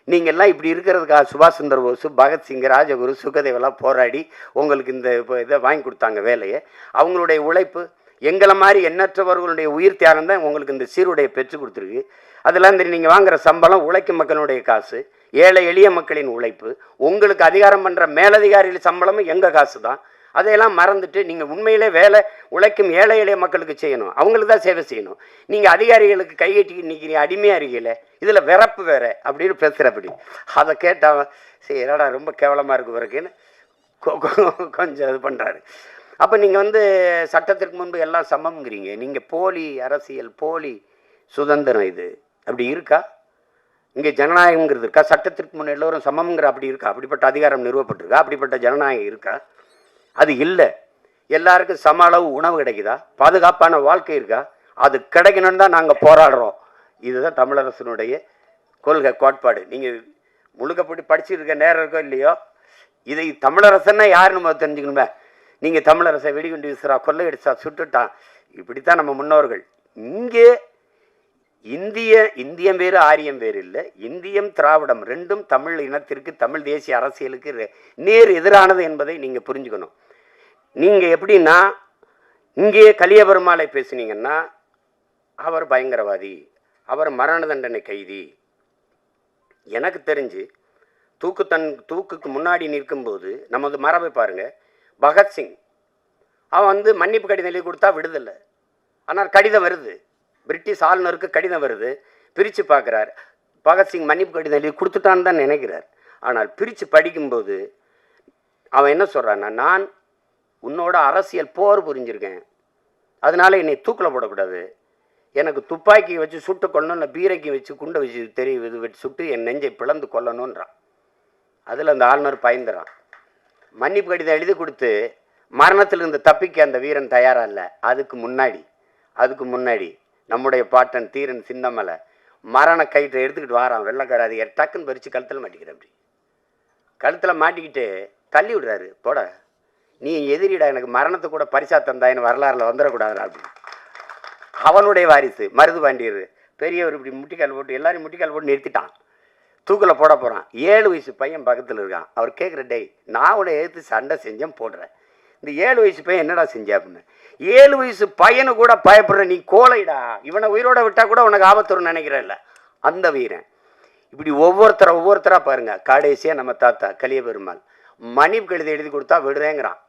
நீங்கள்லாம் இப்படி இருக்கிறதுக்காக சுபாஷ் சந்திர போஸ், பகத்சிங், ராஜகுரு, சுகதேவெல்லாம் போராடி உங்களுக்கு இந்த இதை வாங்கி கொடுத்தாங்க வேலையை. அவங்களுடைய உழைப்பு, எங்களை மாதிரி எண்ணற்றவர்களுடைய உயிர் தியாகம் தான் உங்களுக்கு இந்த சீருடையை பெற்று கொடுத்துருக்கு. அதெல்லாம் நீங்கள் வாங்குகிற சம்பளம் உழைக்கும் மக்களுடைய காசு, ஏழை எளிய மக்களின் உழைப்பு. உங்களுக்கு அதிகாரம் பண்ணுற மேலதிகாரிகள் சம்பளமும் எங்கள் காசு தான். அதையெல்லாம் மறந்துட்டு நீங்கள் உண்மையிலே வேலை உழைக்கும் ஏழை எளிய மக்களுக்கு செய்யணும், அவங்களுக்கு தான் சேவை செய்யணும். நீங்கள் அதிகாரிகளுக்கு கையெட்டி நிற்கிறீங்க, அடிமையாக இருக்கீங்கள, இதில் விறப்பு வேறு அப்படின்னு பேசுகிறப்படி. அதை கேட்டால் சரி என்னடா ரொம்ப கேவலமாக இருக்கு பிறகுன்னு கொஞ்சம் இது பண்ணுறாரு. அப்போ நீங்கள் வந்து சட்டத்திற்கு முன்பு எல்லாம் சமம்ங்கிறீங்க. நீங்கள் போலி அரசியல், போலி சுதந்திரம், இது அப்படி இருக்கா? இங்கே ஜனநாயகங்கிறது இருக்கா? சட்டத்திற்கு முன் எல்லோரும் சமம்ங்கிற அப்படி இருக்கா? அப்படிப்பட்ட அதிகாரம் நிறுவப்பட்டிருக்கா? அப்படிப்பட்ட ஜனநாயகம் இருக்கா? அது இல்லை. எல்லாருக்கும் சம அளவு உணவு கிடைக்குதா? பாதுகாப்பான வாழ்க்கை இருக்கா? அது கிடைக்கணும்னு தான் நாங்கள் போராடுறோம். இதுதான் தமிழரசனுடைய கொள்கை கோட்பாடு. நீங்கள் முழுக்க போட்டு படிச்சுருக்க நேரம் இருக்கோ இல்லையோ, இதை தமிழரசன்னா யாருன்னு தெரிஞ்சுக்கணுமே. நீங்கள் தமிழரசை வெடிகுண்டு வீசுறா, கொள்ளையடிச்சா, சுட்டுட்டான், இப்படித்தான் நம்ம முன்னோர்கள். இங்கே இந்தியம் வேறு ஆரியம் வேறு இல்லை. இந்தியம் திராவிடம் ரெண்டும் தமிழ் இனத்திற்கு, தமிழ் தேசிய அரசியலுக்கு நேர் எதிரானது என்பதை நீங்கள் புரிஞ்சுக்கணும். நீங்கள் எப்படின்னா, இங்கே கலியபெருமாளை பேசுனீங்கன்னா அவர் பயங்கரவாதி, அவர் மரண தண்டனை கைதி. எனக்கு தெரிஞ்சு தூக்குக்கு முன்னாடி நிற்கும்போது நமது மரபை பாருங்கள். பகத்சிங் அவன் மன்னிப்பு கடிதம் எழுதி கொடுத்தா விடுதலை. ஆனால் கடிதம் வருது, பிரிட்டிஷ் ஆளுநருக்கு கடிதம் வருது, பிரித்து பார்க்குறார். பகத்சிங் மன்னிப்பு கடிதம் எழுதி கொடுத்துட்டான்னு தான் நினைக்கிறார். ஆனால் பிரித்து படிக்கும்போது அவன் என்ன சொல்கிறான்னா, நான் உன்னோட அரசியல் போர் புரிஞ்சிருக்கேன், அதனால என்னை தூக்கில் போடக்கூடாது, எனக்கு துப்பாக்கி வச்சு சுட்டு கொள்ளணும், இல்லை பீரைக்கு வச்சு குண்டை வச்சு இது வச்சு சுட்டு என் நெஞ்சை பிளந்து கொல்லணுன்றான். அதில் அந்த ஆளுநர் பயந்துறான். மன்னிப்பு கடிதம் எழுதி கொடுத்து மரணத்திலிருந்து தப்பிக்க அந்த வீரன் தயாராக இல்லை. அதுக்கு முன்னாடி நம்முடைய பாட்டன் தீரன் சின்னமலை மரண கயிற்றை எடுத்துக்கிட்டு வாரான். வெள்ளக்கார டக்குன்னு பறித்து கழுத்தில் மாட்டிக்கிறேன். அப்படி கழுத்தில் மாட்டிக்கிட்டு தள்ளி விடுறாரு. போட, நீ எதிரிடா, எனக்கு மரணத்தை கூட பரிசா தந்தாயின்னு வரலாறுல வந்துடக்கூடாதுடா அப்படின்னு. அவனுடைய வாரிசு மருது பாண்டியர் பெரியவர் இப்படி முட்டிக்கால் போட்டு எல்லாரையும் முட்டிக்கால் போட்டு நிறுத்திட்டான். தூக்கில் போட போகிறான். 7 வயசு பையன் பக்கத்தில் இருக்கான். அவர் கேட்குற, டேய், நான் உடைய எடுத்து சண்டை செஞ்சேன் போடுறேன், இந்த 7 வயசு பையன் என்னடா செஞ்சா அப்படின்னு. 7 வயசு பையனு கூட பயப்படுற நீ கோழைடா, இவனை உயிரோட விட்டால் கூட உனக்கு ஆபத்துன்னு நினைக்கிறல்ல அந்த வீரன். இப்படி ஒவ்வொருத்தராக பாருங்க. கடைசியாக நம்ம தாத்தா கலியபெருமாள் மன்னிப்பு கடிதம் எழுதி கொடுத்தா விடுறேங்கிறான்.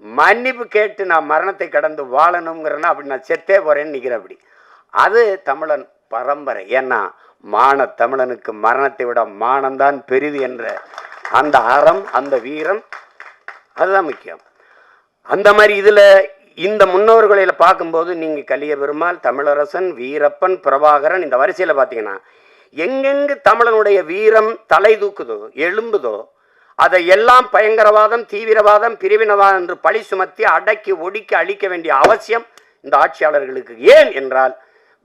மன்னிப்பு கேட்டு நான் மரணத்தை கடந்து வாழணுங்கிறேன்னா அப்படி நான் செத்தே போகிறேன்னு நிற்கிறேன். அப்படி அது தமிழன் பரம்பரை. ஏன்னா தமிழனுக்கு மரணத்தை விட மானம்தான் பெரிது என்ற அந்த அறம், அந்த வீரம், அதுதான் முக்கியம். அந்த மாதிரி இதில் இந்த முன்னோர்களில் பார்க்கும்போது நீங்கள் கலியபெருமாள், தமிழரசன், வீரப்பன், பிரபாகரன், இந்த வரிசையில் பார்த்தீங்கன்னா எங்கெங்கு தமிழனுடைய வீரம் தலை தூக்குதோ, எழும்புதோ, அதை எல்லாம் பயங்கரவாதம், தீவிரவாதம், பிரிவினவாதம் என்று பழி சுமத்தி அடக்கி ஒடுக்கி அழிக்க வேண்டிய அவசியம் இந்த ஆட்சியாளர்களுக்கு. ஏன் என்றால்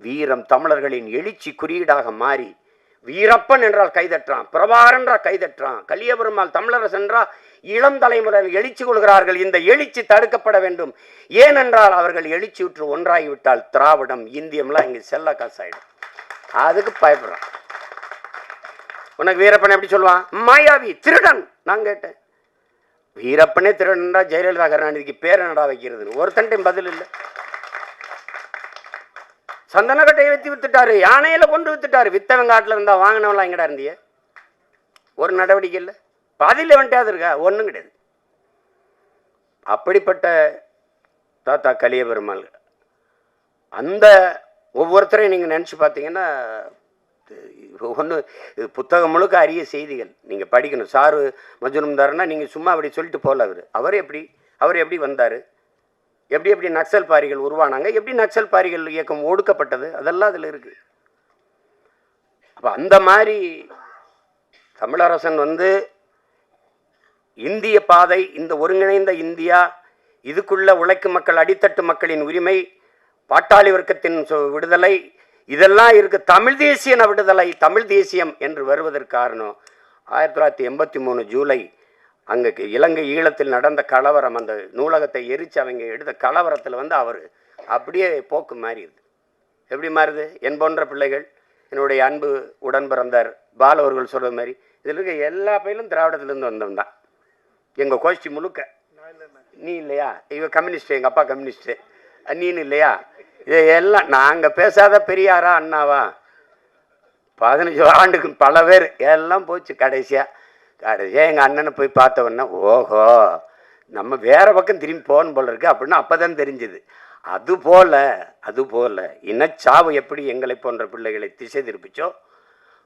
வீரம் தமிழர்களின் எழுச்சி குறியீடாக மாறி, வீரப்பன் என்றால் கைதற்றான், பிரபாகரன் என்றால் கைதற்றான், கலியபெருமாள், தமிழரசன் என்றால் இளம் தலைமுறையில் எழுச்சி கொள்கிறார்கள். இந்த எழுச்சி தடுக்கப்பட வேண்டும். ஏனென்றால் அவர்கள் எழுச்சியுற்று ஒன்றாகிவிட்டால் திராவிடம், இந்தியம்லாம் இங்கே செல்ல காசாயிடும். அதுக்கு பயப்படுறான். உனக்கு வீரப்பன் எப்படி சொல்லுவான்? மாயாவி, திருடன். நான் கேட்டேன், வீரப்பனே திருடன்டா, ஜெயலலிதா கருணாநிதிக்கு பேர் என்னடா வைக்கிறதுன்னு ஒருத்தன்ட்டையும் பதில் இல்லை. சந்தனக்கட்டையை வச்சு வித்துட்டாரு, யானையில கொண்டு வித்துட்டாரு. வித்தவன் காட்டில் இருந்தா வாங்கினவெல்லாம் எங்கடா இருந்திய? ஒரு நடவடிக்கை இல்லை. பாதியில் வந்துட்டாது இருக்கா? ஒன்றும் கிடையாது. அப்படிப்பட்ட தாத்தா கலியபெருமாள். அந்த ஒவ்வொருத்தரையும் நீங்கள் நினச்சி பார்த்தீங்கன்னா ஒன்று புத்தகம் முழுக்க அரிய செய்திகள் நீங்கள் படிக்கணும். சாரு மஜ்னும்தார்னா நீங்கள் சும்மா அப்படி சொல்லிட்டு போகல. அவர் எப்படி வந்தார், எப்படி நக்சல் பாரிகள் உருவானாங்க, எப்படி நக்சல் பாரிகள் இயக்கம் ஒடுக்கப்பட்டது, அதெல்லாம் அதில் இருக்குது. அப்போ அந்த மாதிரி தமிழரசன் இந்திய பாதை, இந்த ஒருங்கிணைந்த இந்தியா, இதுக்குள்ள உழைக்கும் மக்கள், அடித்தட்டு மக்களின் உரிமை, பாட்டாளி வர்க்கத்தின் விடுதலை, இதெல்லாம் இருக்கு. தமிழ் தேசிய விடுதலை, தமிழ் தேசியம் என்று வருவதற்கு காரணம் 1983 ஜூலை அங்கே இலங்கை ஈழத்தில் நடந்த கலவரம். அந்த நூலகத்தை எரித்து அவங்க எடுத்த கலவரத்தில் அவர் அப்படியே போக்கு மாறிடுது. எப்படி மாறுது? என் போன்ற பிள்ளைகள், என்னுடைய அன்பு உடன் பிறந்தார் பால் அவர்கள் சொல்கிறது மாதிரி, இதில் இருக்க எல்லா பயிலும் திராவிடத்துலேருந்து வந்தவன் தான். எங்கள் கோஷ்டி முழுக்க. நீ இல்லையா? இவ கம்யூனிஸ்ட்டு, எங்கள் அப்பா கம்யூனிஸ்ட்டு, நீனு இல்லையா? இது எல்லாம் நாங்கள் பேசாத பெரியாரா அண்ணாவா? 15 ஆண்டுக்கு பல பேர் எல்லாம் போச்சு. கடைசியாக எங்கள் அண்ணனை போய் பார்த்தவொன்னே, ஓஹோ நம்ம வேறு பக்கம் திரும்பி போகணும் போல இருக்கு அப்படின்னு அப்போ தான் தெரிஞ்சுது. அதுபோல் இனச்சாவு எப்படி எங்களை போன்ற பிள்ளைகளை திசை திருப்பிச்சோ,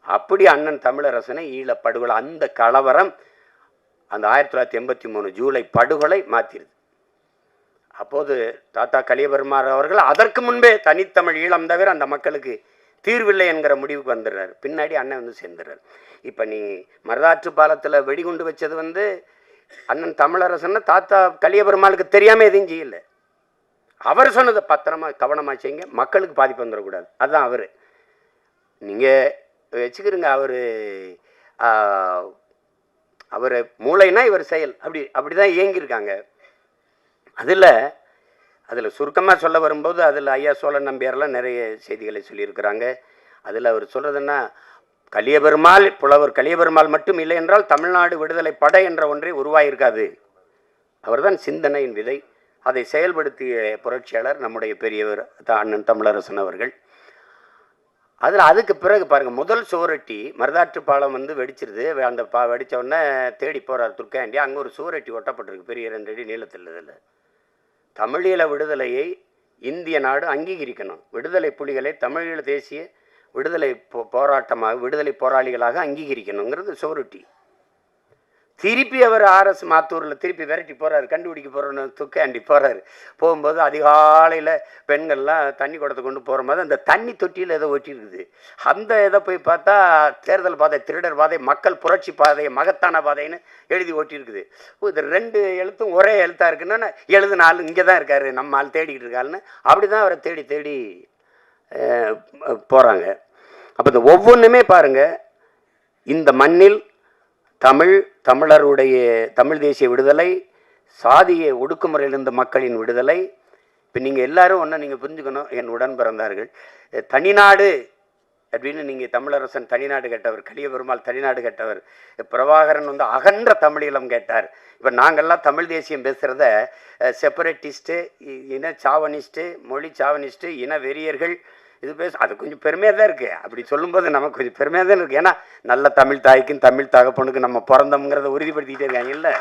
அப்படி அண்ணன் தமிழரசனை ஈழப்படுகொலை, அந்த கலவரம், அந்த 1983 ஜூலை படுகொலை மாற்றிடுது. அப்போது தாத்தா கலியபெருமாள் அவர்கள் அதற்கு முன்பே தனித்தமிழ் ஈழம் தவிர அந்த மக்களுக்கு தீர்வில்லை என்கிற முடிவுக்கு வந்துடுறாரு. பின்னாடி அண்ணன் சேர்ந்துடுறாரு. இப்போ நீ மருதாற்று பாலத்தில் வெடிகுண்டு வச்சது அண்ணன் தமிழரசன் தாத்தா கலியபெருமாளுக்கு தெரியாமல் எதுவும் செய்யலை. அவர் சொன்னதை பத்திரமா கவனமாக செய்யுங்க, மக்களுக்கு பாதிப்பு வந்துடக்கூடாது. அதுதான் அவர். நீங்கள் வச்சுக்கிறீங்க. அவர் மூளைனா இவர் செயல், அப்படி தான் இயங்கியிருக்காங்க. அதில் சுருக்கமாக சொல்ல வரும்போது அதில் ஐயா சோழன் நம்பியாரெலாம் நிறைய செய்திகளை சொல்லியிருக்கிறாங்க. அதில் அவர் சொல்கிறதுன்னா, கலியபெருமாள் புலவர் கலியபெருமாள் மட்டும் இல்லை என்றால் தமிழ்நாடு விடுதலை படை என்ற ஒன்றே உருவாயிருக்காது. அவர்தான் சிந்தனையின் விதை. அதை செயல்படுத்திய புரட்சியாளர் நம்முடைய பெரியவர் அண்ணன் தமிழரசன் அவர்கள். அதுக்கு பிறகு பாருங்கள், முதல் சுவரொட்டி மருதாற்று பாலம் வெடிச்சிருது. அந்த வெடித்த உடனே தேடி போகிறார் துர்க்காண்டி. அங்கே ஒரு சுவரொட்டி ஒட்டப்பட்டிருக்கு, பெரிய 2 அடி நீளத்தில். இதில் தமிழீழ விடுதலையை இந்திய நாடு அங்கீகரிக்கணும், விடுதலை புலிகளை தமிழீழ தேசிய விடுதலை போராட்டமாக விடுதலை போராளிகளாக அங்கீகரிக்கணுங்கிறது சுவரொட்டி. திருப்பி அவர் ஆர்எஸ் மாத்தூரில் திருப்பி விரட்டி போகிறார், கண்டுபிடிக்க போகிறோன்னு துக்காண்டி போகிறார். போகும்போது அதிகாலையில் பெண்கள்லாம் தண்ணி குடத்தை கொண்டு போகிற மாதிரி அந்த தண்ணி தொட்டியில் ஏதோ ஒட்டியிருக்குது. அந்த இதை போய் பார்த்தா தேர்தல் பாதை, திருடர் பாதை, மக்கள் புரட்சி பாதை, மகத்தான பாதைன்னு எழுதி ஒட்டியிருக்குது. இது 2 எழுத்தும் ஒரே எழுத்தாக இருக்குன்னா எழுதுன ஆள் இங்கே தான் இருக்கார், நம்ம ஆள் தேடிக்கிட்டு இருக்காருன்னு அப்படி தான் அவரை தேடி போகிறாங்க. அப்போ இந்த ஒவ்வொன்றுமே பாருங்கள், இந்த மண்ணில் தமிழருடைய தமிழ் தேசிய விடுதலை, சாதிய ஒடுக்குமுறையிலிருந்த மக்களின் விடுதலை. இப்போ நீங்கள் எல்லாரும் ஒன்று நீங்கள் புரிஞ்சுக்கணும், என் உடன் பிறந்தார்கள். தனிநாடு அப்படின்னு நீங்கள் தமிழரசன் தனிநாடு கேட்டவர், கலியபெருமாள் தனிநாடு கேட்டவர், பிரபாகரன் அகன்ற தமிழீழம் கேட்டார். இப்போ நாங்கள்லாம் தமிழ் தேசியம் பேசுகிறத செப்பரேட்டிஸ்ட்டு, இன சாவனிஸ்ட்டு, மொழி சாவனிஸ்ட்டு, இன வெறியர்கள் இது அது கொஞ்சம் பெருமையாக தான் இருக்குது. அப்படி சொல்லும்போது நமக்கு கொஞ்சம் பெருமையாக தான் இருக்குது. ஏன்னா நல்ல தமிழ் தாய்க்கும் தமிழ் தகப்பனுக்கு நம்ம பிறந்தோம்ங்கிறத உறுதிப்படுத்திக்கிட்டே இருக்காங்க இல்லை.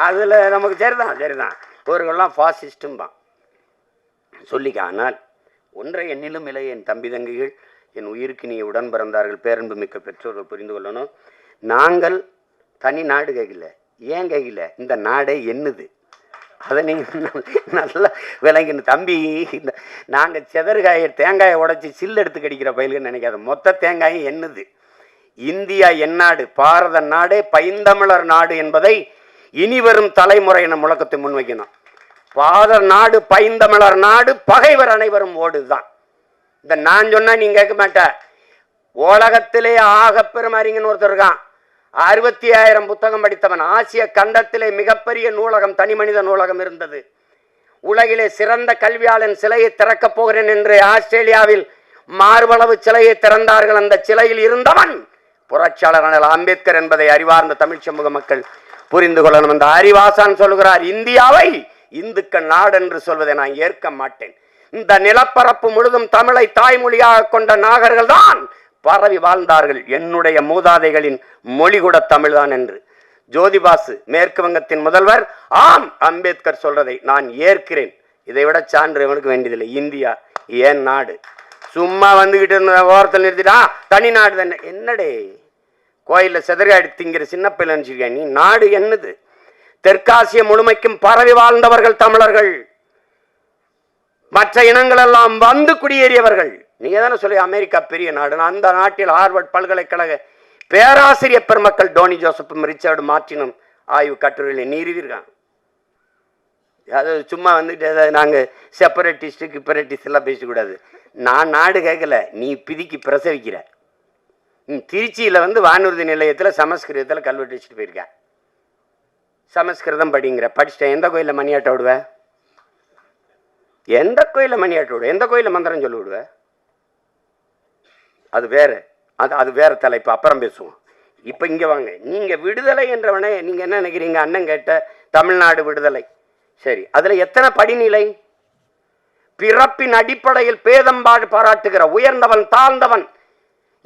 அதில் நமக்கு சரிதான் ஒருவர்கள்லாம் ஃபாசிஸ்ட்டும்பான் சொல்லிக்க. ஆனால் ஒன்றை என்னிலும் இல்லை, என் தம்பி தங்கைகள், என் உயிருக்கு நீ உடன் பிறந்தார்கள், பேரன்பு மிக்க பெற்றோர்கள் புரிந்து கொள்ளணும். நாங்கள் தனி நாடு கேட்கல. ஏன் கேட்கல? இந்த நாடே என்னது, அதை நீங்கள் நல்லா விளங்கின தம்பி. இந்த நாங்கள் தேங்காயை உடைச்சி சில்லு எடுத்து கடிக்கிற பயில்கன்னு நினைக்காத. மொத்த தேங்காயும் என்னது. இந்தியா எந்நாடு, பாரத நாடே பைந்தமிழர் நாடு என்பதை இனி வரும் தலைமுறையின முழக்கத்தை முன்வைக்கணும். பாரத நாடு பைந்தமிழர் நாடு, பகைவர் அனைவரும் ஓடுதான். இந்த நான் சொன்னா நீங்க கேட்க மாட்ட. உலகத்திலே ஆகப்பெரும் அறிஞன் ஒருத்தர் இருக்கான், 65,000 புத்தகம் படித்தவன். ஆசிய கண்டத்திலே மிகப்பெரிய நூலகம், தனி மனித நூலகம் இருந்தது. உலகிலே சிறந்த கல்வியாளன் சிலையை திறக்கப் போகிறேன் என்று ஆஸ்திரேலியாவில் மார்பளவு சிலையை திறந்தார்கள். அந்த சிலையில் இருந்தவன் புரட்சியாளர் அண்ணல் அம்பேத்கர் என்பதை அறிவார்ந்த தமிழ் சமூக மக்கள் புரிந்து கொள்ளணும். அந்த அறிவாசான் சொல்கிறார், இந்தியாவை இந்துக்கள் நாடு என்று சொல்வதை நான் ஏற்க மாட்டேன். இந்த நிலப்பரப்பு முழுதும் தமிழை தாய்மொழியாக கொண்ட நாகர்கள் தான் பரவி வாழ்ந்தார்கள். என்னுடைய மூதாதைகளின் மொழி கூட தமிழ்தான் என்று ஜோதிபாசு மேற்கு வங்கத்தின் முதல்வர், ஆம் அம்பேத்கர் சொல்றதை நான் ஏற்கிறேன். இதை விட சான்று இவனுக்கு வேண்டியதில்லை. இந்தியா ஏன் நாடு. சும்மா வந்துகிட்டு இருந்த ஓரத்தில் நிறுத்திட்டா தனி நாடு தானே. என்னடே கோயிலில் செதறாடி திங்கிற சின்ன பிள்ளை நினைச்சிருக்க நீ. நாடு என்னது? தெற்காசிய முழுமைக்கும் பரவி வாழ்ந்தவர்கள் தமிழர்கள். மற்ற இனங்கள் எல்லாம் வந்து குடியேறியவர்கள். நீங்க தானே சொல்லி அமெரிக்கா பெரிய நாடு. அந்த நாட்டில் ஹார்வர்ட் பல்கலைக்கழக பேராசிரியர் பெருமக்கள் டோனி ஜோசப்பும் ரிச்சர்டு மார்டினும் ஆய்வு கட்டுரையில் நிறுவிருக்காங்க. அதாவது சும்மா வந்துட்டு நாங்கள் செப்பரேட்டிஸ்ட்டு கிப்பரேட்டிஸ்ட் எல்லாம் பேசக்கூடாது. நான் நாடு கேட்கல, நீ பிதிக்கி பிரசவிக்கிற. திருச்சியில் வானூர்தி நிலையத்தில் சமஸ்கிருதத்தில் கல்வெட்டு வச்சுட்டு போயிருக்கேன். சமஸ்கிருதம் படிங்கிற படிச்சுட்டேன். எந்த கோயிலில் மணியாட்ட விடுவேன்? எந்த கோயிலில் மணியாட்ட விடுவேன்? எந்த கோயிலில் மந்திரம் சொல்லி விடுவேன்? அது வேறு, அது வேறு தலைப்பு, அப்புறம் பேசுவோம். இப்போ இங்கே வாங்க. நீங்கள் விடுதலை என்றவனே நீங்கள் என்ன நினைக்கிறீங்க? அண்ணன் கேட்ட தமிழ்நாடு விடுதலை, சரி, அதில் எத்தனை படிநிலை? பிறப்பின் அடிப்படையில் பேதம்பாடு பாராட்டுகிற, உயர்ந்தவன் தாழ்ந்தவன்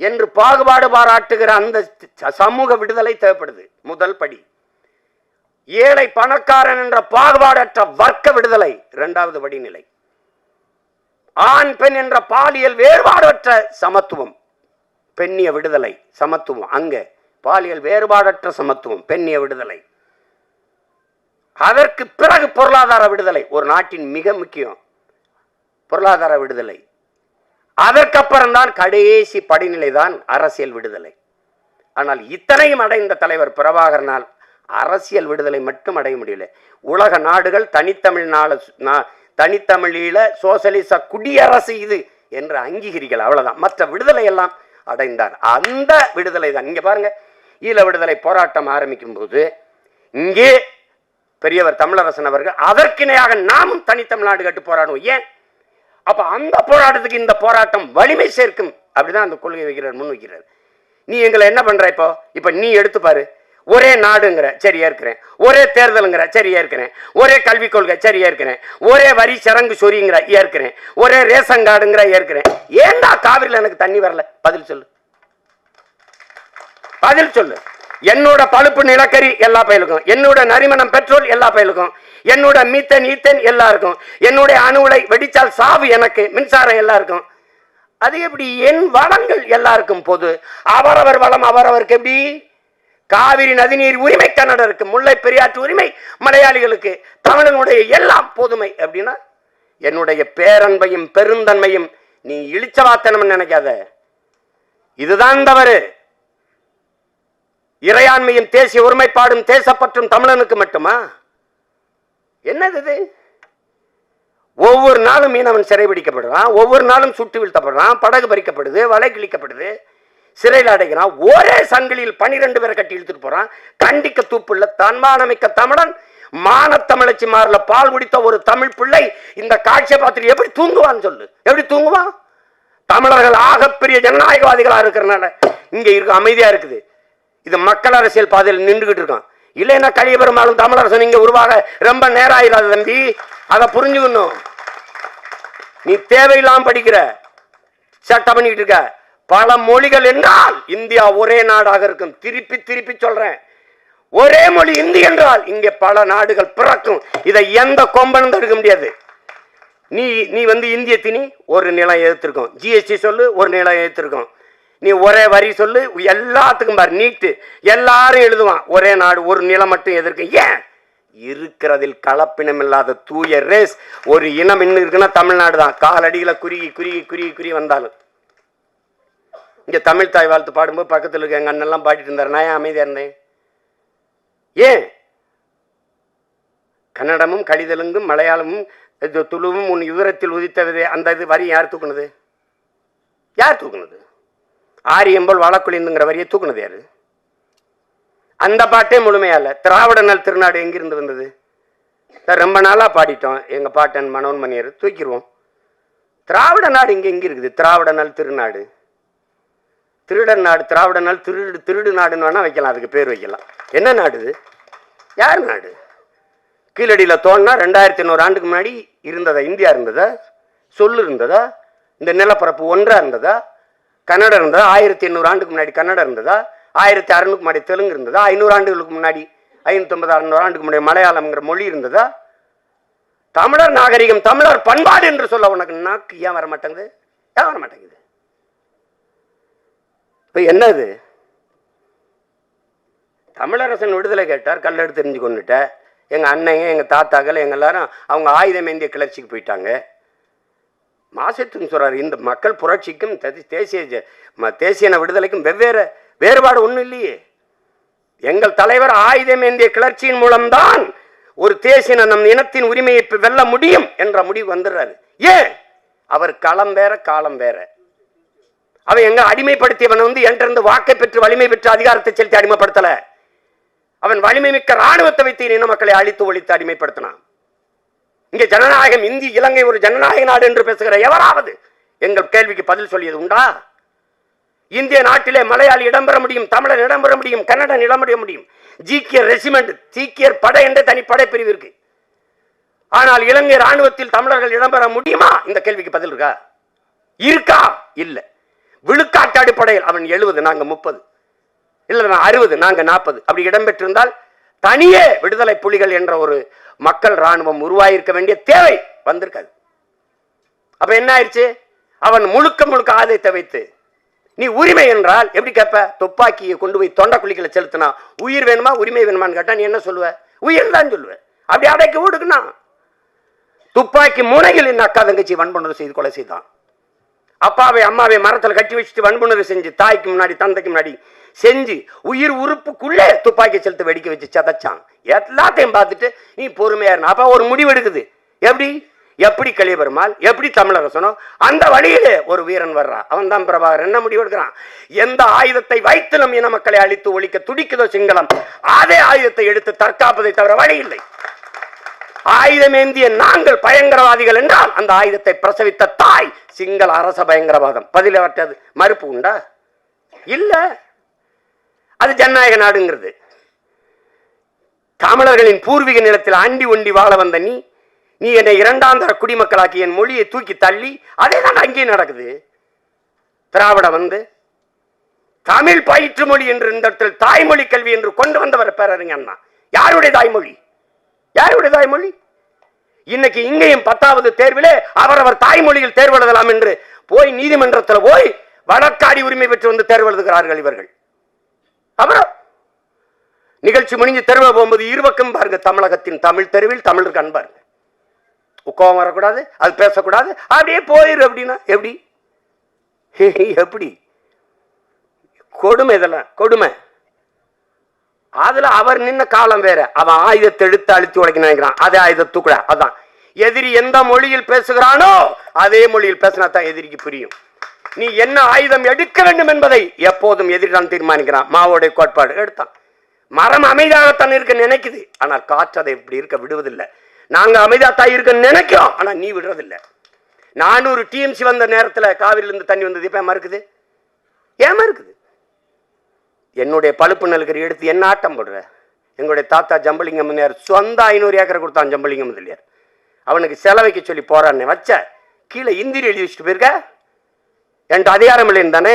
என்று பாகுபாடு பாராட்டுகிற அந்த சமூக விடுதலை தேவைப்படுது. முதல் படி. ஏழை பணக்காரன் என்ற பாகுபாடற்ற வர்க்க விடுதலை இரண்டாவது படிநிலை. ஆண் பெண் என்ற பாலியல் வேறுபாடற்ற சமத்துவம், பெண்ணிய விடுதலை, சமத்துவம். அங்க பாலியல் வேறுபாடற்ற சமத்துவம், பெண்ணிய விடுதலை. அதற்கு பிறகு பொருளாதார விடுதலை. ஒரு நாட்டின் மிக முக்கியம் பொருளாதார விடுதலை. அதற்கப்புறம் தான் கடைசி படிநிலை தான் அரசியல் விடுதலை. ஆனால் இத்தனையும் அடைந்த தலைவர் பிரபாகரனால் அரசியல் விடுதலை மட்டும் அடைய முடியல. உலக நாடுகள் தனித்தமிழீழ சோசலிச குடியரசு இது என்று அங்கீகரிக்கல, அவ்வளவுதான். மற்ற விடுதலை எல்லாம் அடைந்தார். அந்த விடுதலை தான். இங்க பாருங்க, ஈழ விடுதலை போராட்டம் ஆரம்பிக்கும் போது இங்கே பெரியவர் தமிழரசன் அவர்கள் அதற்கிணையாக நாமும் தனித்தமிழ்நாடு கட்டு போராடுவோம். ஏன்? அப்ப அந்த போராட்டத்துக்கு இந்த போராட்டம் வலிமை சேர்க்கும். அப்படிதான் அந்த கொள்கை வைக்கிறார், முன் வைக்கிறார். நீ எங்களை என்ன பண்ற? இப்ப நீ எடுத்து பாரு. ஒரே நாடுங்கிற, சரி ஏற்கிறேன். ஒரே தேர்தலுங்கிற, சரி ஏற்கிறேன். ஒரே கல்விக் கொள்கை, சரி ஏற்கிறேன். ஒரே வரி சரங்கு சொரிங்கிற, ஏற்கிறேன். ஒரே ரேஷன் கார்டுங்கிற, ஏற்கிறேன். ஏண்டா காவிரியில் எனக்கு தண்ணி வரல? பதில் சொல்லு, பதில் சொல்லு. என்னோட பழுப்பு நிலக்கரி எல்லா பயிலுக்கும், என்னோட நரிமணம் பெட்ரோல் எல்லா பயிலுக்கும், என்னோட மீத்தன் ஈத்தன் எல்லாருக்கும், என்னுடைய அணு உலை வெடிச்சால் சாவு எனக்கு, மின்சாரம் எல்லாருக்கும். அது எப்படி? என் வளங்கள் எல்லாருக்கும் பொது. அவரவர் வளம் அவரவருக்கு. எப்படி? காவிரி நதிநீர் உரிமை கன்னடருக்கு, முல்லை பெரியாற்று உரிமை மலையாளிகளுக்கு, தமிழனுடைய எல்லாம் பொதுமை. அப்படின்னா என்னுடைய பேரன்பையும் பெருந்தன்மையும் நீ இழிச்சவாத்தனம் நினைக்காத. இதுதான் தவறு. இறையாண்மையும் தேசிய ஒருமைப்பாடும் தேசப்பற்றும் தமிழனுக்கு மட்டுமா? என்னது இது? ஒவ்வொரு நாளும் மீனவன் சிறைபிடிக்கப்படுறான், ஒவ்வொரு நாளும் சுட்டு வீழ்த்தப்படுறான், படகு பறிக்கப்படுது, வலை கிழிக்கப்படுது, சிறையில் அடைக்கிறான். ஒரே சங்கிலியில் 12 பேரை கட்டி இழுத்துட்டு போறான். கண்டிக்க தூப்புள்ள தன்மானமிக்க தமிழன், மானத்தமிழச்சி மாறல பால் குடித்த ஒரு தமிழ் பிள்ளை இந்த காட்சியை பார்த்துட்டு எப்படி தூங்குவான்னு சொல்லு. எப்படி தூங்குவான்? தமிழர்கள் ஆகப்பெரிய ஜனநாயகவாதிகளா இருக்கிறனால இங்க இருக்க அமைதியா இருக்குது. இது மக்கள் அரசியல் பாதையில் நின்றுகிட்டு இருக்கான். இல்லைன்னா கலியபெருமாளும் தமிழரசன் இங்க உருவாக ரொம்ப நேரம் ஆயிடாது தம்பி. அதை புரிஞ்சுக்கணும். நீ தேவையில்லாம படிக்கிற, சட்டம் பண்ணிட்டு இருக்க. பல மொழிகள் என்றால் இந்தியா ஒரே நாடாக இருக்கும். திருப்பி திருப்பி சொல்றேன், ஒரே மொழி இந்தி என்றால் இங்கே பல நாடுகள் பிறக்கும். இதை எந்த கொம்பனும் தடுக்க முடியாது. நீ இந்திய திணி ஒரு நிலம் எதிர்த்திருக்கோம், ஜிஎஸ்டி சொல்லு ஒரு நிலம் எதிர்த்திருக்கோம், நீ ஒரே வரி சொல்லு, எல்லாத்துக்கும் பாரு நீட்டு, எல்லாரும் எழுதுவான் ஒரே நாடு ஒரு நிலம் மட்டும் எதிர்க்கும். ஏன்? இருக்கிறதில் கலப்பினம் இல்லாத தூய ரேஸ் ஒரு இனம் இன்னும் இருக்குன்னா தமிழ்நாடு தான். காலடிகளை குறுகி குறுகி குறுகி குறுகி வந்தாலும் இங்க தமிழ் தாய் வாழ்த்து பாடும்போது பக்கத்தில் இருக்க எங்க அண்ணெல்லாம் பாடிட்டு இருந்தார். நான் ஏன் அமைதியா இருந்தேன்? ஏன்? கன்னடமும் கடிதலுங்கும் மலையாளமும் துளுவும் உன் யுதரத்தில் உதித்தவதே அந்த இது வரி யார் தூக்குனது? யார் தூக்குனது? ஆரியம்போல் வழக்குழிந்துங்கிற வரியை தூக்குனது யாரு? அந்த பாட்டே முழுமையால. திராவிட நல் திருநாடு எங்கிருந்து வந்தது? ரொம்ப நாளா பாடிட்டோம். எங்க பாட்டன் மனோன்மணியர் தூக்கிடுவோம். திராவிட நாடு இங்க எங்க இருக்குது? திராவிட நல் திருநாடு, திருடன் நாடு, திராவிட நாள் திருடு நாடுன்னு வேணா வைக்கலாம், அதுக்கு பேர் வைக்கலாம். என்ன நாடு? யார் நாடு? கீழடியில் தோணுனா 2800 ஆண்டுக்கு முன்னாடி இருந்ததா? இந்தியா இருந்ததா? சொல்லு இருந்ததா? இந்த நிலப்பரப்பு ஒன்றா இருந்ததா? கன்னடம் இருந்ததா? 1800 ஆண்டுக்கு முன்னாடி கன்னடம் இருந்ததா? 1600 முன்னாடி தெலுங்கு இருந்ததா? 500 ஆண்டுகளுக்கு முன்னாடி 550 600 ஆண்டுக்கு முன்னாடி மலையாளம்ங்கிற மொழி இருந்ததா? தமிழர் நாகரிகம், தமிழர் பண்பாடு என்று சொல்ல உனக்கு நாக்கு ஏன் வர மாட்டேங்குது? ஏன் வர மாட்டேங்குது? என்னது? தமிழரசன் விடுதலை கேட்டார், கல்லெடுத்து தெரிஞ்சு கொண்டுட்ட. எங்க அண்ணங்க எங்க தாத்தாக்கள் எங்க எல்லாரும் அவங்க ஆயுதம் ஏந்திய கிளர்ச்சிக்கு போயிட்டாங்க. மாசத்துன்னு சொல்றாரு. இந்த மக்கள் புரட்சிக்கும் தேசிய விடுதலைக்கும் வேறுபாடு ஒன்றும் இல்லையே. எங்கள் தலைவர் ஆயுதம் ஏந்திய கிளர்ச்சியின் மூலம்தான் ஒரு தேசிய நம் இனத்தின் உரிமையை வெல்ல முடியும் என்ற முடிவு வந்துடுறாரு. ஏன்? அவர் களம் வேற காலம் வேற. அவன் எங்க அடிமைப்படுத்தியவன் என்கிட்ட வாக்கை பெற்று வலிமை பெற்று அதிகாரத்தை செலுத்தி அடிமைப்படுத்தல. அவன் வலிமை மிக்க ராணுவத்தை வைத்து இன மக்களை அழித்து ஒழித்து அடிமைப்படுத்தினான். இங்கே ஜனநாயகம், இந்தி இலங்கை ஒரு ஜனநாயக நாடு என்று பேசுகிற எவராவது எங்கள் கேள்விக்கு பதில் சொல்லியது உண்டா? இந்திய நாட்டிலே மலையாளி இடம்பெற முடியும், தமிழன் இடம்பெற முடியும், கன்னடன் இடம்பெற முடியும். ஜீக்கியர் ரெசிமெண்ட், சீக்கியர் படை என்ற தனி படைப்பிரிவு இருக்கு. ஆனால் இலங்கை ராணுவத்தில் தமிழர்கள் இடம்பெற முடியுமா? இந்த கேள்விக்கு பதில் இருக்கா? இருக்கா? இல்லை. விழுக்காட்டு அடிப்படையில் அவன் 70 நாங்க 30, இல்ல 60 நாங்க 40 அப்படி இடம்பெற்றிருந்தால் தனியே விடுதலை புலிகள் என்ற ஒரு மக்கள் ராணுவம் உருவாயிருக்க வேண்டிய தேவை வந்திருக்காது. அப்ப என்ன ஆயிடுச்சு? அவன் முழுக்க ஆதாயத்தை வைத்து நீ உரிமை என்றால் எப்படி கேட்ப? துப்பாக்கியை கொண்டு போய் தொண்டை குழிகளை செலுத்தினா உயிர் வேணுமா உரிமை வேணுமான்னு கேட்டா நீ என்ன சொல்லுவ? உயிர் தான் சொல்லுவ. அப்படி அடைக்க ஓடுக்குன்னா துப்பாக்கி முனையில் என் அக்கா தங்கச்சி வன்புணர்வு செய்து கொலை செய்தான். அப்பாவை அம்மாவை மரத்தில் கட்டி வச்சுட்டு வன்புணர்வு செஞ்சு தாய்க்கு முன்னாடி தந்தைக்கு முன்னாடி செஞ்சு உயிர் உறுப்புக்குள்ளே துப்பாக்கி செலுத்து வெடிக்க வச்சு சதைச்சான். எல்லாத்தையும் பார்த்துட்டு நீ பொறுமையா இருந்த. அப்ப ஒரு முடிவு எடுக்குது. எப்படி? எப்படி கலியபெருமாள், எப்படி தமிழரசனோ அந்த வழியிலே ஒரு வீரன் வர்றான். அவன் தான் பிரபாகரன். என்ன முடிவு எடுக்கிறான்? எந்த ஆயுதத்தை வைத்து நம் இன மக்களை அழித்து ஒழிக்க துடிக்குதோ சிங்களம், அதே ஆயுதத்தை எடுத்து தற்காப்பதை தவிர வழி இல்லை. ஆயுதமேந்திய நாங்கள் பயங்கரவாதிகள் என்றால் அந்த ஆயுதத்தை பிரசவித்த தாய் சிங்கள அரச பயங்கரவாதம். பதில் அவற்றது மறுப்பு உண்டா? இல்ல. அது ஜனநாயக நாடுங்கிறது. தமிழர்களின் பூர்வீக நிலத்தில் அண்டி ஒண்டி வாழ வந்த நீ என்னை இரண்டாம் தர குடிமக்களாக்கி என் மொழியை தூக்கி தள்ளி, அதே தான் அங்கேயும் நடக்குது. திராவிட வந்து தமிழ் பயிற்று மொழி என்று இந்த இடத்தில் தாய்மொழி கல்வி என்று கொண்டு வந்தவர் பேரறிஞர் அண்ணா. யாருடைய தாய்மொழி? யாருடைய தாய்மொழி? இன்னைக்கு இங்கேயும் 10வது தேர்விலே அவரவர் தாய்மொழியில் தேர்வு எழுதலாம் என்று போய் நீதிமன்றத்தில் போய் வழக்காடி உரிமை பெற்று வந்து தேர்வு எழுதுகிறார்கள் இவர்கள். அப்புறம் நிகழ்ச்சி முடிஞ்சு தெருவை போகும்போது இருபக்கம் பாருங்க, தமிழகத்தின் தமிழ் தெருவில் தமிழருக்கு அன்பாருங்க. கோபம் வரக்கூடாது, அது பேசக்கூடாது, அப்படியே போயிரு. அப்படின்னா எப்படி? எப்படி கொடுமை இதெல்லாம், கொடுமை. அதுல அவர் நின்ன காலம் வேற. அவன் ஆயுதத்தை எடுத்து அழுத்தி உடைக்க நினைக்கிறான், அதே ஆயுதத்துக்குள்ள. அதான் எதிரி எந்த மொழியில் பேசுகிறானோ அதே மொழியில் பேசினா தான் எதிரிக்கு புரியும். நீ என்ன ஆயுதம் எடுக்க வேண்டும் என்பதை எப்போதும் எதிரி தான் தீர்மானிக்கிறான். மாவோடைய கோட்பாடு எடுத்தான். மரம் அமைதியாகத்தான் இருக்க நினைக்குது, ஆனால் காற்று அதை இப்படி இருக்க விடுவதில்லை. நாங்க அமைதியாத்தான் இருக்க நினைக்கிறோம், ஆனா நீ விடுறதில்லை. 400 டிஎம்சி வந்த நேரத்தில் காவிரியிலிருந்து தண்ணி வந்தது, இப்ப மறுக்குது. ஏன் மறுக்குது? என்னுடைய பழுப்பு நெல்கறி எடுத்து என்ன ஆட்டம் போடுற? எங்களுடைய தாத்தா ஜம்பலிங்கம் சொந்த 500 ஏக்கரை கொடுத்தான். ஜம்பலிங்கம் முதலியார் அவனுக்கு செலவைக்கு சொல்லி போறான்னு வச்ச கீழே இந்தியில் எழுதி வச்சுட்டு போயிருக்க. என்கிட்ட அதிகாரம் இல்லைன்னு தானே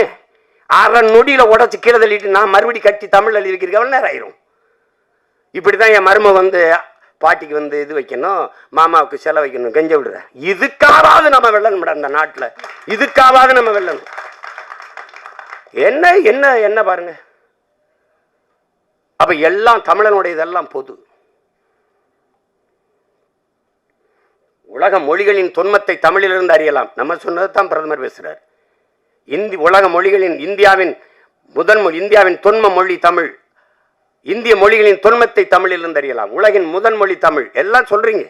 6 நொடியில உடச்சு கீழே தள்ளிட்டு நான் மறுபடி கட்டி தமிழ் எழுதி வைக்கிறேன். எவ்வளோ நேரம் ஆயிரும்? இப்படிதான் என் மரும வந்து பாட்டிக்கு வந்து இது வைக்கணும், மாமாவுக்கு செலவு வைக்கணும், கெஞ்ச விடுற. இதுக்காவது நம்ம வெள்ளணும் இந்த நாட்டில், இதுக்காவது நம்ம வெள்ளணும். என்ன என்ன என்ன பாருங்க. அப்ப எல்லாம் தமிழனுடைய இதெல்லாம் பொது. உலக மொழிகளின் தொன்மத்தை தமிழிலிருந்து அறியலாம். நம்ம சொன்னதுதான் பிரதமர் பேசுறார். உலக மொழிகளின் இந்தியாவின் தொன்ம மொழி தமிழ். இந்திய மொழிகளின் தொன்மத்தை தமிழிலிருந்து அறியலாம். உலகின் முதன் மொழி தமிழ். எல்லாம் சொல்றீங்க.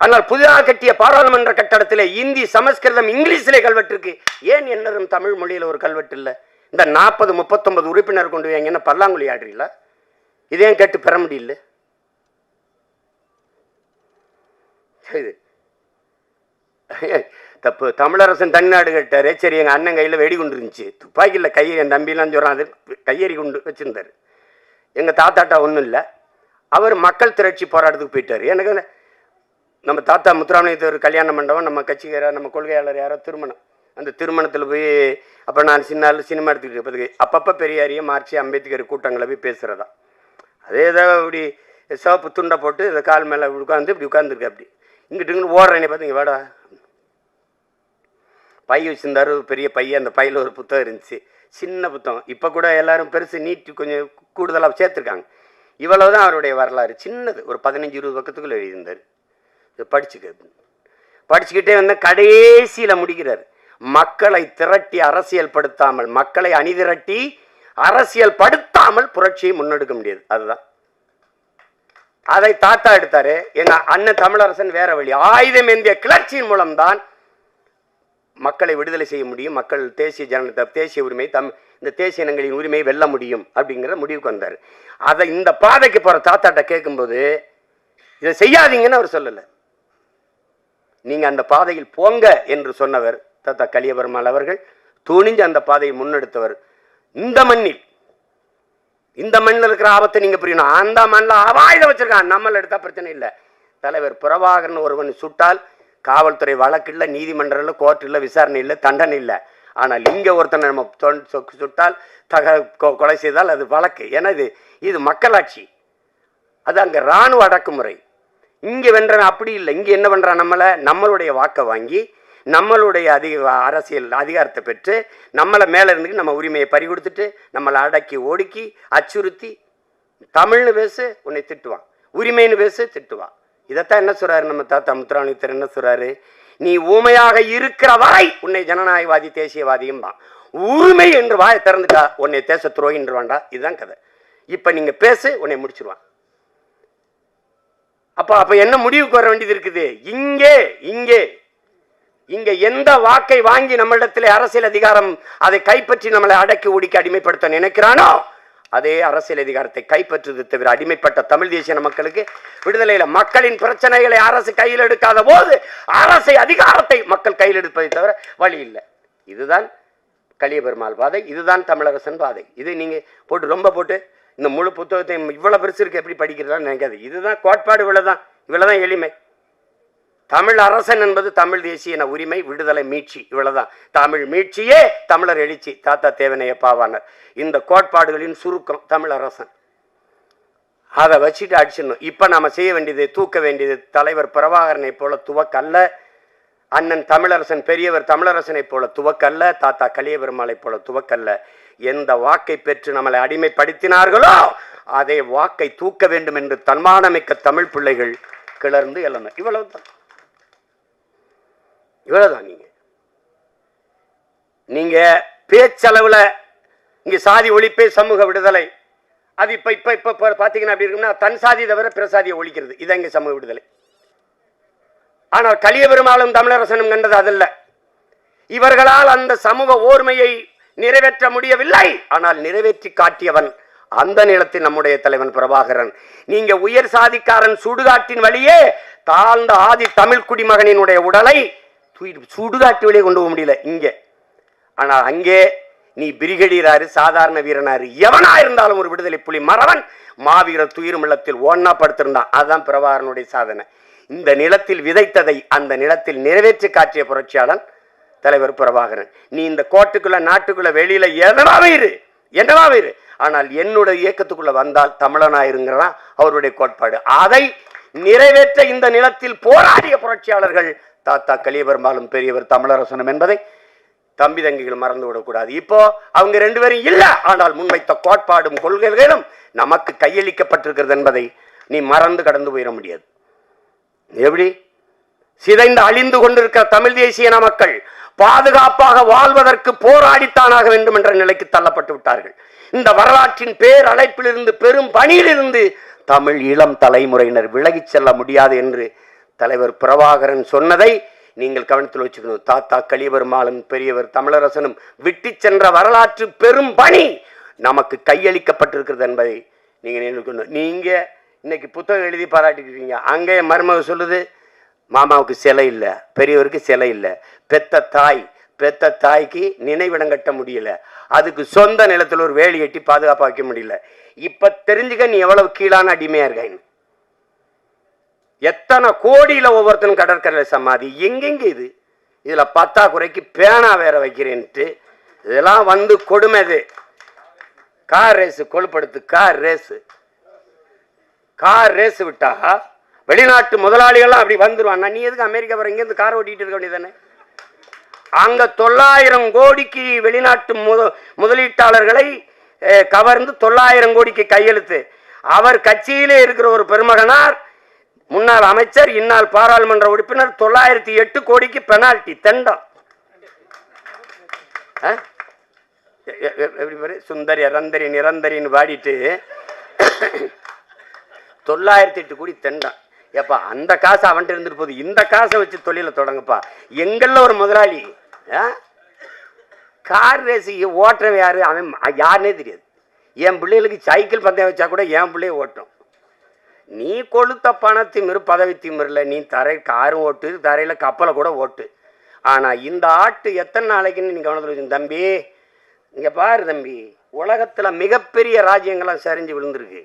ஆனால் புதிதாக கட்டிய பாராளுமன்ற கட்டடத்திலே இந்தி, சமஸ்கிருதம், இங்கிலீஷிலே கல்வெட்டு இருக்கு. ஏன் என்னதும் தமிழ் மொழியில ஒரு கல்வெட்டு இல்லை? இந்த 40-39 உறுப்பினர் கொண்டு வைங்க, பல்லாங்குழி ஆடுறீங்களா? இதையும் கேட்டு பெற முடியல. தப்பு. தமிழரசன் தனிநாடு கேட்டாரு. சரி, எங்க அண்ணன் கையில வெடிகுண்டு இருந்துச்சு, துப்பாக்கியில் கையை என் தம்பிலாம் சொல்றான், அது கையெறி குண்டு வச்சிருந்தாரு. எங்க தாத்தாட்டா ஒன்றும் இல்லை. அவர் மக்கள் திரட்சி போராட்டத்துக்கு போயிட்டாரு. எனக்கு நம்ம தாத்தா முத்துராமலிங்கத்தேவர் கல்யாண மண்டபம், நம்ம கட்சிக்காரர், நம்ம கொள்கையாளர் யாரோ திருமணம். அந்த திருமணத்தில் போய் அப்போ நான் சினிமா எடுத்துக்கிட்டு அப்பப்போ பெரியாரிய மார்க்சி அம்பேத்கர் கூட்டங்களை போய் பேசுகிறதா. அதே ஏதாவது இப்படி சிவப்பு துண்டை போட்டு இதை கால் மேலே உட்காந்து இப்படி உட்காந்துருக்கு. அப்படி இங்கிட்டு ஓடுறேனே பார்த்துங்க, வாடா. பை வச்சிருந்தாரு, பெரிய பையன். அந்த பையில் ஒரு புத்தகம் இருந்துச்சு, சின்ன புத்தகம். இப்போ கூட எல்லாரும் பெருசு நீட்டு கொஞ்சம் கூடுதலாக சேர்த்துருக்காங்க. இவ்வளவுதான் அவருடைய வரலாறு. சின்னது, ஒரு 15-20 பக்கத்துக்குள்ள எழுதியிருந்தார். படிச்சுக்கிட்டே வந்த கடைசியில் முடிக்கிறார். மக்களை திரட்டி அரசியல் படுத்தாமல், மக்களை அணிதிரட்டி அரசியல் படுத்தாமல் புரட்சியை முன்னெடுக்க முடியாது. அதுதான் அதை தாத்தா எடுத்தாரு. எங்க அண்ணன் தமிழரசன் வேற வழி. ஆயுதம் ஏந்திய கிளர்ச்சியின் மூலம்தான் மக்களை விடுதலை செய்ய முடியும், மக்கள் தேசிய உரிமை, இந்த தேசிய இனங்களின் உரிமையை வெல்ல முடியும் அப்படிங்கிற முடிவுக்கு வந்தார். அதை இந்த பாதைக்கு போற தாத்தாட்ட கேட்கும்போது இதை செய்யாதீங்கன்னு அவர் சொல்லலை. நீங்க அந்த பாதையில் போங்க என்று சொன்னவர் தாத்தா கலியபெருமாள் அவர்கள். துணிஞ்சு அந்த பாதையை முன்னெடுத்தவர். இந்த மண்ணில் இருக்கிற ஆபத்தை நீங்க புரியணும். அந்த மண்ணில் ஆயுதம் வச்சிருக்கான், நம்மள எடுத்தா பிரச்சனை இல்லை. தலைவர் பிரபாகரன் ஒருவன் சுட்டால் காவல்துறை வழக்கு இல்லை, நீதிமன்றம் இல்லை, கோர்ட் இல்லை, விசாரணை இல்லை, தண்டனை இல்லை. ஆனால் இங்கே ஒருத்தனை நம்ம சுட்டால் கொலை செய்தால் அது வழக்கு. ஏன்னா இது மக்களாட்சி, அது அங்கே இராணுவ அடக்குமுறை. இங்கே வென்றன அப்படி இல்லை. இங்கே என்ன பண்ணுறான்? நம்மளுடைய வாக்கை வாங்கி நம்மளுடைய அரசியல் அதிகாரத்தை பெற்று நம்மளை மேலே இருந்து நம்ம உரிமையை பறி கொடுத்துட்டு நம்மளை அடக்கி ஒடுக்கி அச்சுறுத்தி தமிழ்னு பேசு உன்னை திட்டுவான், உரிமைன்னு பேசு திட்டுவான். இதைத்தான் என்ன சொல்றாரு நம்ம தாத்தா முத்துராமலிங்கத்தர்? என்ன சொல்றாரு? நீ ஊமையாக இருக்கிற வரை உன்னை ஜனநாயகவாதி தேசியவாதியும் தான். உரிமை என்று வாயை திறந்துட்டா உன்னை தேச துரோகின்று வேண்டா. இதுதான் கதை. இப்ப நீங்க பேசு, உன்னை முடிச்சிருவான். அப்ப என்ன முடிவுக்கு வர வேண்டியது இருக்குது? இங்கே இங்கே இங்க எந்த வாக்கை வாங்கி நம்மளிடத்திலே அரசியல் அதிகாரம் அதை கைப்பற்றி நம்மளை அடக்கி ஒடுக்கி அடிமைப்படுத்த நினைக்கிறானோ அதே அரசியல் அதிகாரத்தை கைப்பற்றுவது தவிர அடிமைப்பட்ட தமிழ் தேசிய மக்களுக்கு விடுதலையில மக்களின் பிரச்சனைகளை அரசு கையில் எடுக்காத போது அரசை அதிகாரத்தை மக்கள் கையில் எடுப்பதை தவிர வழி இல்லை. இதுதான் கலியபெருமாள் பாதை, இதுதான் தமிழரசன் பாதை. இது நீங்க போட்டு ரொம்ப போட்டு இந்த முழு புத்தகத்தை இவ்வளவு பெருசு இருக்கு எப்படி படிக்கிறதான்னு நினைக்காது. இதுதான் கோட்பாடு, இவ்வளவுதான் எளிமை. தமிழ் அரசன் என்பது தமிழ் தேசிய உரிமை, விடுதலை, மீட்சி, இவ்வளவுதான். தமிழ் மீட்சியே தமிழர் எழுச்சி, தாத்தா தேவனைய பாவாணர். இந்த கோட்பாடுகளின் சுருக்கம் தமிழ் அரசன். அதை வச்சுட்டு அடிச்சிடணும். இப்ப நாம செய்ய வேண்டியது, தூக்க வேண்டியது தலைவர் பிரபாகரனை போல துவக்கல்ல, அண்ணன் தமிழரசன் பெரியவர் தமிழரசனை போல துவக்கல்ல, தாத்தா கலியபெருமாளை போல துவக்கல்ல. எந்த வாக்கை பெற்று நம்மளை அடிமைப்படுத்தினார்களோ அதே வாக்கை தூக்க வேண்டும் என்று தன்மானமிக்க தமிழ் பிள்ளைகள் கிளர்ந்து எழணும். இவ்வளவுதான். நீங்க பேச்சளவுல இங்க சாதி ஒழிப்பே சமூக விடுதலை, அது இப்ப பாத்தீங்கன்னா அப்படி இருக்குன்னா தன் சாதி தவிர பிற சாதியை ஒழிக்கிறது, இதான் இங்க சமூக விடுதலை. ஆனால் கலியபெருமாளும் தமிழரசனும் கண்டது அதல்ல. இவர்களால் அந்த சமூக ஓர்மையை நிறைவேற்ற முடியவில்லை, ஆனால் நிறைவேற்றி காட்டியவன் அந்த நிலத்தில் நம்முடைய தலைவன் பிரபாகரன். நீங்க உயர் சாதிக்காரன் சுடுகாட்டின் வழியே தாழ்ந்த ஆதி தமிழ் குடிமகனினுடைய உடலை சுடுகாட்டு வழியே கொண்டு போக முடியல இங்க. ஆனால் அங்கே நீ பிரிகேடியராரு, சாதாரண வீரனாரு, எவனா இருந்தாலும் ஒரு விடுதலை புலி மறவன் மாவீரர் துயிரும் இல்லத்தில் ஒன்னா படுத்திருந்தான். அதுதான் பிரபாகரனுடைய சாதனை. இந்த நிலத்தில் விதைத்ததை அந்த நிலத்தில் நிறைவேற்றி காட்டிய புரட்சியாளன் தலைவர் பிரபாகரன். நீ இந்த கோட்டுக்குள்ள நாட்டுக்குள்ள வெளியில என்னவாவே இரு, ஆனால் என்னுடைய இயக்கத்துக்குள்ள வந்தால் தமிழனாயிருங்கிறான் அவருடைய கோட்பாடு. அதை நிறைவேற்ற இந்த நிலத்தில் போராடிய புரட்சியாளர்கள் தாத்தா கலியபெருமாளும் பெரியவர் தமிழரசனும் என்பதை தம்பி தங்கிகள் மறந்து விடக்கூடாது. இப்போ அவங்க ரெண்டு பேரும் இல்ல, ஆனால் முன்வைத்த கோட்பாடும் கொள்கைகளும் நமக்கு கையளிக்கப்பட்டிருக்கிறது என்பதை நீ மறந்து கடந்து போயிட முடியாது. எப்படி சிதைந்து அழிந்து கொண்டிருக்கிற தமிழ் தேசிய மக்கள் பாதுகாப்பாக வாழ்வதற்கு போராடித்தானாக வேண்டும் என்ற நிலைக்கு தள்ளப்பட்டு விட்டார்கள். இந்த வரலாற்றின் பேர் அழைப்பிலிருந்து பெரும் பணியிலிருந்து தமிழ் இளம் தலைமுறையினர் விலகிச் செல்ல முடியாது என்று தலைவர் பிரபாகரன் சொன்னதை நீங்கள் கவனத்தில் வச்சுக்கணும். தாத்தா கலியபெருமாளும் பெரியவர் தமிழரசனும் விட்டு சென்ற வரலாற்று பெரும் பணி நமக்கு கையளிக்கப்பட்டிருக்கிறது என்பதை நீங்க நினைக்கணும். நீங்க இன்னைக்கு புத்தகம் எழுதி பாராட்டிருக்கீங்க, அங்கே மருமக சொல்லுது மாமாவுக்கு சிலை இல்லை, பெரியவருக்கு சிலை இல்லை, பெத்த தாய்க்கு நினைவிடம் கட்ட முடியல, அதுக்கு சொந்த நிலத்தில் ஒரு வேலி கட்டி பாதுகாப்பா வைக்க முடியல. இப்ப தெரிஞ்சுக்க நீ எவ்வளவு கீழான அடிமையா இருக்க. எத்தனை கோடியில ஒவ்வொருத்தனும் கடற்கரை சமாதி எங்கெங்க இது. இதுல பத்தாக்குறைக்கு பேனா வேற வைக்கிறேன்ட்டு இதெல்லாம் வந்து கொடுமை. இது கார் ரேஸ் கொழுப்படுத்து, கார் ரேஸ் விட்டா வெளிநாட்டு முதலாளிகள்லாம் அப்படி வந்துருவான். நீ எதுக்கு அமெரிக்கா வர இங்கேருந்து கார் ஓட்டிட்டு இருக்க வேண்டியதானே? அங்க 900 கோடிக்கு வெளிநாட்டு முதலீட்டாளர்களை கவர்ந்து 900 கோடிக்கு கையெழுத்து. அவர் கட்சியிலே இருக்கிற ஒரு பெருமகனார், முன்னாள் அமைச்சர், இந்நாள் பாராளுமன்ற உறுப்பினர், 908 கோடிக்கு பெனால்டி தண்டம். சுந்தரி ரந்தரி நிரந்தரின்னு வாடிட்டு 908 கோடி தண்டம். ஏப்பா அந்த காசு அவன்கிட்ட இருந்துட்டு போகுது, இந்த காசை வச்சு தொழில தொடங்கப்பா. எங்கள்ல ஒரு முதலாளி கார் ரேஸ் ஓட்டுறவன் யாரு, அவன் யாருன்னே தெரியாது. என் பிள்ளைகளுக்கு சைக்கிள் பந்தயம் வச்சா கூட என் பிள்ளைய ஓட்டும். நீ கொளுத்த பணத்திமிரு பதவி திமிரில் நீ காரும் ஓட்டு, தரையில் கப்பலை கூட ஓட்டு. ஆனால் இந்த ஆட்டு எத்தனை நாளைக்குன்னு நீ கவனத்தில் வச்சு தம்பி, இங்கே பாரு தம்பி, உலகத்தில் மிகப்பெரிய ராஜ்யங்கள்லாம் சரிஞ்சு விழுந்திருக்கு,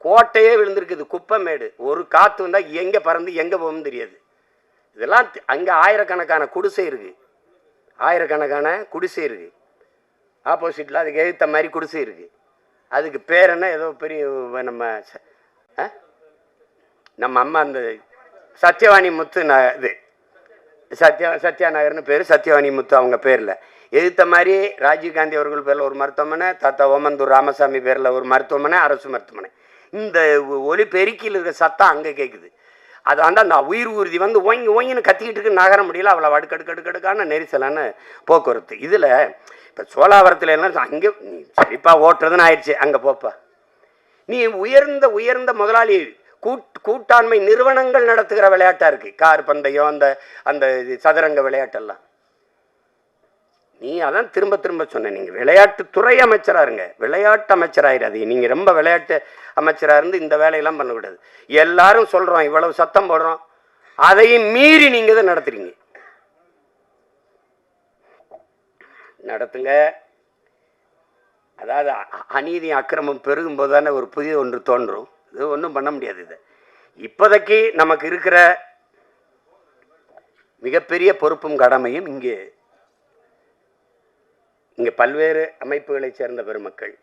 கோட்டையே விழுந்திருக்குது, குப்பைமேடு. ஒரு காற்று வந்தால் எங்கே பறந்து எங்கே போகும்னு தெரியாது. இதெல்லாம் அங்கே ஆயிரக்கணக்கான குடிசை இருக்குது, ஆப்போசிட்டில் அதுக்கு எழுத்த மாதிரி குடிசை இருக்குது. அதுக்கு பேர் என்ன, ஏதோ பெரிய நம்ம அம்மா அந்த சத்யவாணி முத்து இது சத்யா நகர்னு பேர், சத்யவாணி முத்து அவங்க பேரில் எழுத்த மாதிரி ராஜீவ்காந்தி அவர்கள் பேரில் ஒரு மருத்துவமனை, தாத்தா ஓமந்தூர் ராமசாமி பேரில் ஒரு மருத்துவமனை, அரசு மருத்துவமனை. இந்த ஒலி பெருக்கியில் இருக்கிற சத்தம் அங்கே கேட்குது. அது வந்து அந்த உயிர் ஊர்தி வந்து ஓங்கின்னு கத்திக்கிட்டு இருக்கு, நகர முடியல, அவ்வளோ அடுக்கடுக்கான நெரிசலான போக்குவரத்து. இதில் இப்போ சோழாவரத்தில் எல்லாம் அங்கே சரிப்பா ஓட்டுறதுன்னு ஆயிடுச்சு, அங்கே போப்பா. நீ உயர்ந்த முதலாளி கூட்டாண்மை நிறுவனங்கள் நடத்துகிற விளையாட்டா இருக்கு. கார் பந்தயம், அந்த அந்த சதுரங்க விளையாட்டெல்லாம். நீ அதான் திரும்ப திரும்ப சொன்ன, நீங்க விளையாட்டுத்துறை அமைச்சரா இருங்க, விளையாட்டு அமைச்சராயிராது. நீங்க ரொம்ப விளையாட்டு அமைச்சரா இருந்து இந்த வேலையெல்லாம் பண்ண விடாது. எல்லாரும் சொல்றோம், இவ்வளவு சத்தம் போடுறோம், அதையும் மீறி நீங்க தான் நடத்துறீங்க. நடத்துங்க. அதாவது அநீதி அக்கிரமம் பெருகும் போது தானே ஒரு புதிய ஒன்று தோன்றும். இது ஒன்றும் பண்ண முடியாது. இது இப்போதைக்கு நமக்கு இருக்கிற மிகப்பெரிய பொறுப்பும் கடமையும் இங்கே பல்வேறு அமைப்புகளை சேர்ந்த பெருமக்கள்,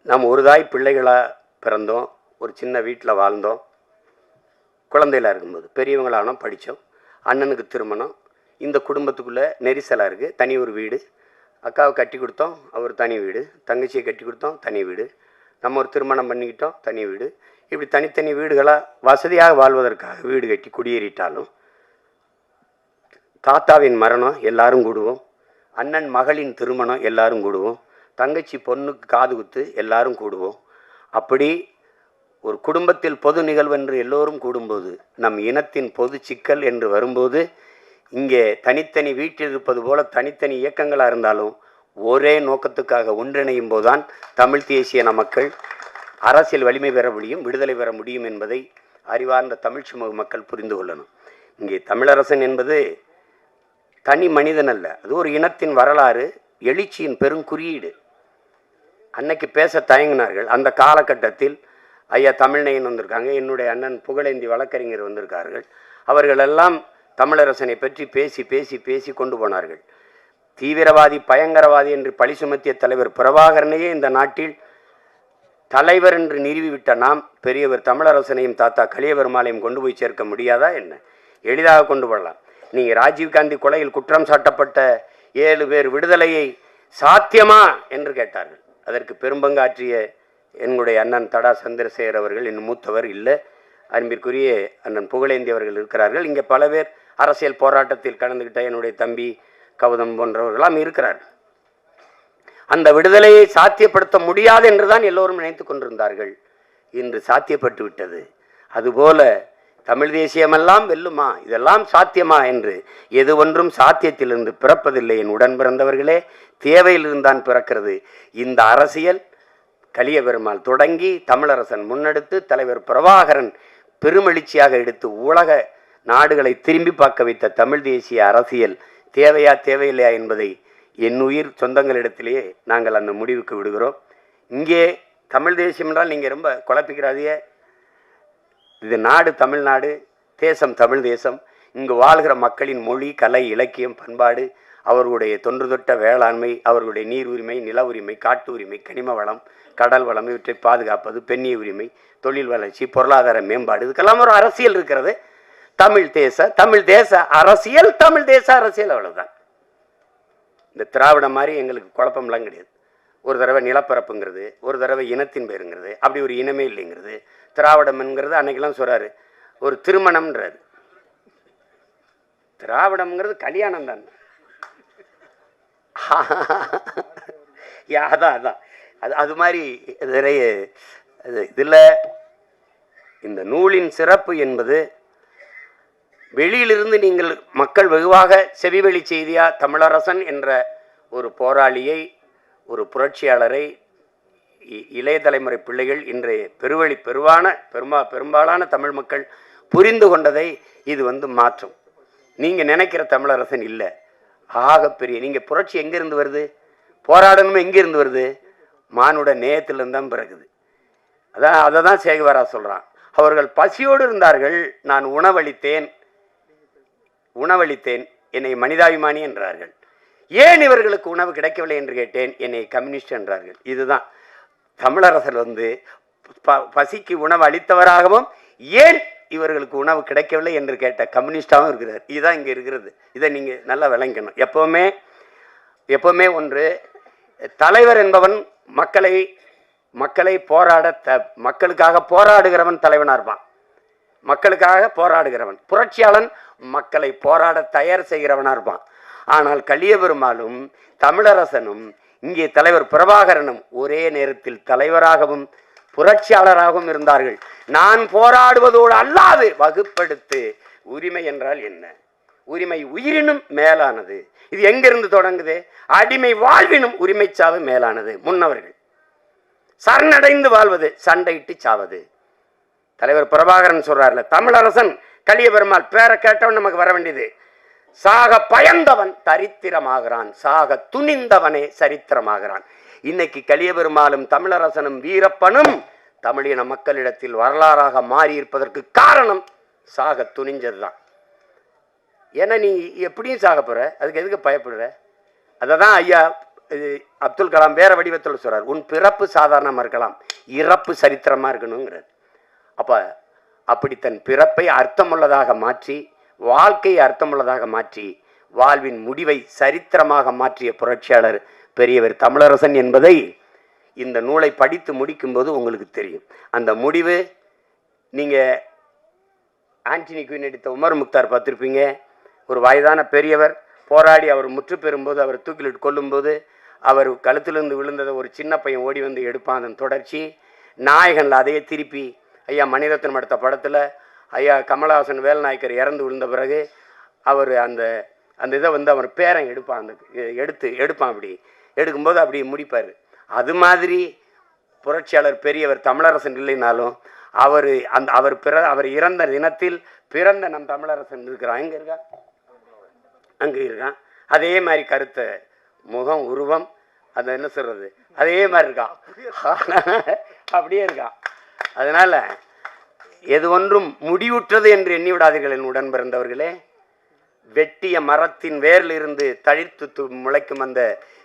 நாம் ஒரு தாய் பிள்ளைகளாக பிறந்தோம், ஒரு சின்ன வீட்டில் வாழ்ந்தோம், குழந்தைகளாக இருக்கும்போது பெரியவங்களானோம், படித்தோம், அண்ணனுக்கு திருமணம், இந்த குடும்பத்துக்குள்ளே நெரிசலாக இருக்குது, தனி ஒரு வீடு, அக்காவை கட்டி கொடுத்தோம், அவர் தனி வீடு, தங்கச்சியை கட்டி கொடுத்தோம், தனி வீடு, நம்ம ஒரு திருமணம் பண்ணிக்கிட்டோம், தனி வீடு, இப்படி தனித்தனி வீடுகளாக வசதியாக வாழ்வதற்காக வீடு கட்டி குடியேறிட்டாலும் தாத்தாவின் மரணம் எல்லாரும் கூடுவோம், அண்ணன் மகளின் திருமணம் எல்லாரும் கூடுவோம், தங்கச்சி பொண்ணுக்கு காது குத்து எல்லாரும் கூடுவோம். அப்படி ஒரு குடும்பத்தில் பொது நிகழ்வு என்று எல்லோரும் கூடும்போது, நம் இனத்தின் பொது சிக்கல் என்று வரும்போது, இங்கே தனித்தனி வீட்டில் இருப்பது போல தனித்தனி இயக்கங்களாக இருந்தாலும் ஒரே நோக்கத்துக்காக ஒன்றிணையும் போதுதான் தமிழ் தேசிய மக்கள் அரசியல் வலிமை பெற முடியும், விடுதலை பெற முடியும் என்பதை அறிவார்ந்த தமிழ் சமூக மக்கள் புரிந்து கொள்ளணும். இங்கே தமிழரசன் என்பது தனி மனிதன் அல்ல, அது ஒரு இனத்தின் வரலாறு, எழுச்சியின் பெருங்குறியீடு. அன்னைக்கு பேச தயங்கினார்கள். அந்த காலகட்டத்தில் ஐயா தமிழ்நயன் வந்திருக்காங்க, என்னுடைய அண்ணன் புகழேந்தி வழக்கறிஞர் வந்திருக்கார்கள். அவர்களெல்லாம் தமிழரசனை பற்றி பேசி பேசி பேசி கொண்டு போனார்கள். தீவிரவாதி பயங்கரவாதி என்று பழி சுமத்திய தலைவர் பிரபாகரனையே இந்த நாட்டில் தலைவர் என்று நிறுவிவிட்ட நாம் பெரியவர் தமிழரசனையும் தாத்தா கலியபெருமாளையும் கொண்டு போய் சேர்க்க முடியாதா என்ன? எளிதாக கொண்டு போடலாம். நீங்கள் ராஜீவ்காந்தி கொலையில் குற்றம் சாட்டப்பட்ட 7 பேர் விடுதலையை சாத்தியமா என்று கேட்டார்கள். அதற்கு பெரும்பங்காற்றிய என்னுடைய அண்ணன் தடா சந்திரசேகர் அவர்கள், இன்னும் மூத்தவர் இல்லை, அன்பிற்குரிய அண்ணன் புகழேந்தி அவர்கள் இருக்கிறார்கள். இங்கே பல பேர் அரசியல் போராட்டத்தில் கலந்துக்கிட்ட என்னுடைய தம்பி கௌதம் போன்றவர்களாம் இருக்கிறார்கள். அந்த விடுதலையை சாத்தியப்படுத்த முடியாது என்றுதான் எல்லோரும் நினைத்து கொண்டிருந்தார்கள். இன்று சாத்தியப்பட்டு விட்டது. அதுபோல தமிழ் தேசியமெல்லாம் வெல்லுமா, இதெல்லாம் சாத்தியமா என்று எது ஒன்றும் சாத்தியத்திலிருந்து பிறப்பதில்லை. என் உடன் பிறந்தவர்களே, தேவையிலிருந்தான் பிறக்கிறது. இந்த அரசியல் கலியபெருமாள் தொடங்கி தமிழரசன் முன்னெடுத்து தலைவர் பிரபாகரன் பெருமெழுச்சியாக எடுத்து உலக நாடுகளை திரும்பி பார்க்க வைத்த தமிழ் தேசிய அரசியல் தேவையா தேவையில்லையா என்பதை என் உயிர் சொந்தங்களிடத்திலேயே நாங்கள் அந்த முடிவுக்கு விடுகிறோம். இங்கே தமிழ் தேசியம் என்றால் நீங்கள் ரொம்ப குழப்பிக்கிறாதே. இது நாடு தமிழ்நாடு, தேசம் தமிழ் தேசம். இங்கு வாழ்கிற மக்களின் மொழி, கலை, இலக்கியம், பண்பாடு, அவர்களுடைய தொன்று தொட்ட வேளாண்மை, அவர்களுடைய நீர் உரிமை, நில உரிமை, காட்டு உரிமை, கனிம வளம், கடல் வளம், இவற்றை பாதுகாப்பது, பெண்ணிய உரிமை, தொழில் வளர்ச்சி, பொருளாதார மேம்பாடு, இதுக்கெல்லாம் ஒரு அரசியல் இருக்கிறது. தமிழ் தேச அரசியல், தமிழ் தேச அரசியல், அவ்வளவுதான். இந்த திராவிடம் மாதிரி எங்களுக்கு குழப்பம்லாம் கிடையாது. ஒரு தடவை நிலப்பரப்புங்கிறது, ஒரு தடவை இனத்தின் பேருங்கிறது, அப்படி ஒரு இனமே இல்லைங்கிறது. திராவிடம்ங்கிறது அன்னைக்கெல்லாம் சொல்றாரு, ஒரு திருமணம்ன்றாரு. திராவிடம்ங்கிறது கல்யாணம் தான். அதான் அது மாதிரி நிறைய இதில் இந்த நூலின் சிறப்பு என்பது, வெளியிலிருந்து நீங்கள் மக்கள் வெகுவாக செவிவெளி செய்தியா தமிழரசன் என்ற ஒரு போராளியை, ஒரு புரட்சியாளரை இளைய தலைமுறை பிள்ளைகள் இன்றைய பெரும்பாலான தமிழ் மக்கள் புரிந்து கொண்டதை இது மாற்றும். நீங்கள் நினைக்கிற தமிழரசன் இல்லை, ஆகப்பெரிய நீங்கள் புரட்சி எங்கிருந்து வருது, போராடணும் எங்கிருந்து வருது, மானுட நேயத்திலிருந்து தான் பிறகுது. அதை தான் சேகுவாரா சொல்கிறான். அவர்கள் பசியோடு இருந்தார்கள், நான் உணவளித்தேன், என்னை மனிதாபிமானி என்றார்கள். ஏன் இவர்களுக்கு உணவு கிடைக்கவில்லை என்று கேட்டேன், என்னை கம்யூனிஸ்ட் என்றார்கள். இதுதான் தமிழரசர் பசிக்கு உணவு அளித்தவராகவும் ஏன் இவர்களுக்கு உணவு கிடைக்கவில்லை என்று கேட்ட கம்யூனிஸ்டாகவும் இருக்கிறார். இதுதான் இங்கே இருக்கிறது. இதை நீங்கள் நல்லா விளங்கணும். எப்பவுமே ஒன்று, தலைவர் என்பவன் மக்களை மக்களுக்காக போராடுகிறவன் தலைவனாக இருப்பான். மக்களுக்காக போராடுகிறவன் புரட்சியாளன், மக்களை போராட தயார் செய்கிறவனாக இருப்பான். ஆனால் கலியபெருமாளும் தமிழரசனும் இங்கே தலைவர் பிரபாகரனும் ஒரே நேரத்தில் தலைவராகவும் புரட்சியாளராகவும் இருந்தார்கள். நான் போராடுவதோடு அல்லாது வகுப்படுத்து. உரிமை என்றால் என்ன? உரிமை உயிரினும் மேலானது. இது எங்கிருந்து தொடங்குது? அடிமை வாழ்வினும் உரிமை சாவு மேலானது. முன்னவர்கள் சரணடைந்து வாழ்வது, சண்டையிட்டு சாவது. தலைவர் பிரபாகரன் சொல்றாருல, தமிழரசன் கலியபெருமாள் பேரை கேட்டவன் நமக்கு வர வேண்டியது. சாக பயந்தவன் தரித்திரமாகிறான், சாக துணிந்தவனே சரித்திரமாகிறான். இன்னைக்கு கலியபெருமாளும் தமிழரசனும் வீரப்பனும் தமிழின மக்களிடத்தில் வரலாறாக மாறி இருப்பதற்கு காரணம் சாக துணிஞ்சதுதான். ஏன்னா நீ எப்படியும் சாக போற, அதுக்கு எதுக்கு பயப்படுற? அதை தான் ஐயா அப்துல் கலாம் வேற வடிவத்தில் சொல்றார், உன் பிறப்பு சாதாரணமாக இருக்கலாம், இறப்பு சரித்திரமாக இருக்கணுங்கிறார். அப்போ அப்படி தன் பிறப்பை அர்த்தமுள்ளதாக மாற்றி, வாழ்க்கையை அர்த்தமுள்ளதாக மாற்றி, வாழ்வின் முடிவை சரித்திரமாக மாற்றிய புரட்சியாளர் பெரியவர் தமிழரசன் என்பதை இந்த நூலை படித்து முடிக்கும்போது உங்களுக்கு தெரியும். அந்த முடிவு நீங்கள் ஆண்டனி குயின் எடுத்த உமர் முக்தார் பார்த்துருப்பீங்க. ஒரு வயதான பெரியவர் போராடி அவர் முற்று பெறும்போது, அவர் தூக்கிலிட்டு கொல்லும்போது அவர் கழுத்திலிருந்து விழுந்ததை ஒரு சின்ன பையன் ஓடி வந்து எடுப்பான். அதன் தொடர்ச்சி நாயகனில் அதையே திருப்பி ஐயா மணிரத்னம் எடுத்த படத்தில் ஐயா கமலஹாசன் வேல்நாயக்கர் இறந்து விழுந்த பிறகு அவர் அந்த அந்த இதை வந்து அவர் பேரன் எடுப்பான், அந்த எடுப்பான். அப்படி எடுக்கும்போது அப்படி முடிப்பார். அது மாதிரி புரட்சியாளர் பெரியவர் தமிழரசன் இல்லைனாலும் அவர் இறந்த தினத்தில் பிறந்த நம் தமிழரசன் இருக்கிறான். எங்கே இருக்கா? அங்கே இருக்கான். அதே மாதிரி கருத்தை முகம் உருவம் அந்த என்ன சொல்றது அதே மாதிரி இருக்கான், அப்படியே இருக்கான். அதனால எது ஒன்றும் முடிவுற்றது என்று எண்ணி விடாதீர்கள் என் உடன் பிறந்தவர்களே. வெட்டிய மரத்தின் வேரில் இருந்து தளிர்த்து முளைக்கும் அந்த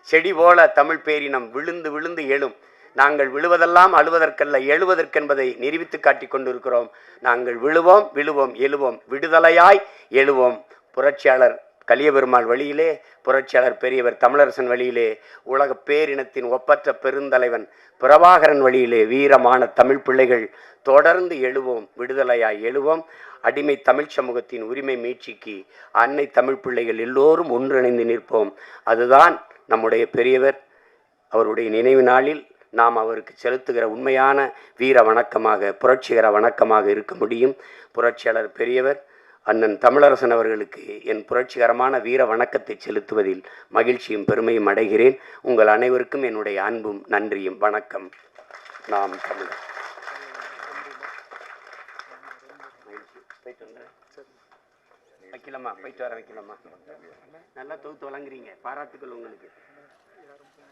செடி போல தமிழ் பேரினம் விழுந்து விழுந்து எழும். நாங்கள் விழுவதெல்லாம் அழுவதற்கல்ல, எழுவதற்கென்பதை நிரூபித்து காட்டி கொண்டிருக்கிறோம். நாங்கள் விழுவோம், விழுவோம், எழுவோம், விடுதலையாய் எழுவோம். புரட்சியாளர் கலியபெருமாள் வழியிலே, புரட்சியாளர் பெரியவர் தமிழரசன் வழியிலே, உலக பேரினத்தின் ஒப்பற்ற பெருந்தலைவன் பிரபாகரன் வழியிலே வீரமான தமிழ் பிள்ளைகள் தொடர்ந்து எழுவோம், விடுதலையாய் எழுவோம். அடிமை தமிழ் சமூகத்தின் உரிமை மீட்சிக்கு அன்னை தமிழ் பிள்ளைகள் எல்லோரும் ஒன்றிணைந்து நிற்போம். அதுதான் நம்முடைய பெரியவர். அவருடைய நினைவு நாளில் நாம் அவருக்கு செலுத்துகிற உண்மையான வீர வணக்கமாக, புரட்சிகர வணக்கமாக இருக்க முடியும். புரட்சியாளர் பெரியவர் அண்ணன் தமிழரசன் அவர்களுக்கு என் புரட்சிகரமான வீர வணக்கத்தை செலுத்துவதில் மகிழ்ச்சியும் பெருமையும் அடைகிறேன். உங்கள் அனைவருக்கும் என்னுடைய அன்பும் நன்றியும். வணக்கம். நாம் தமிழர். வைக்கலாமா? போயிட்டு வர வைக்கலாமா? நல்லா தொகுத்து வழங்குறீங்க, பாராட்டுக்கள் உங்களுக்கு.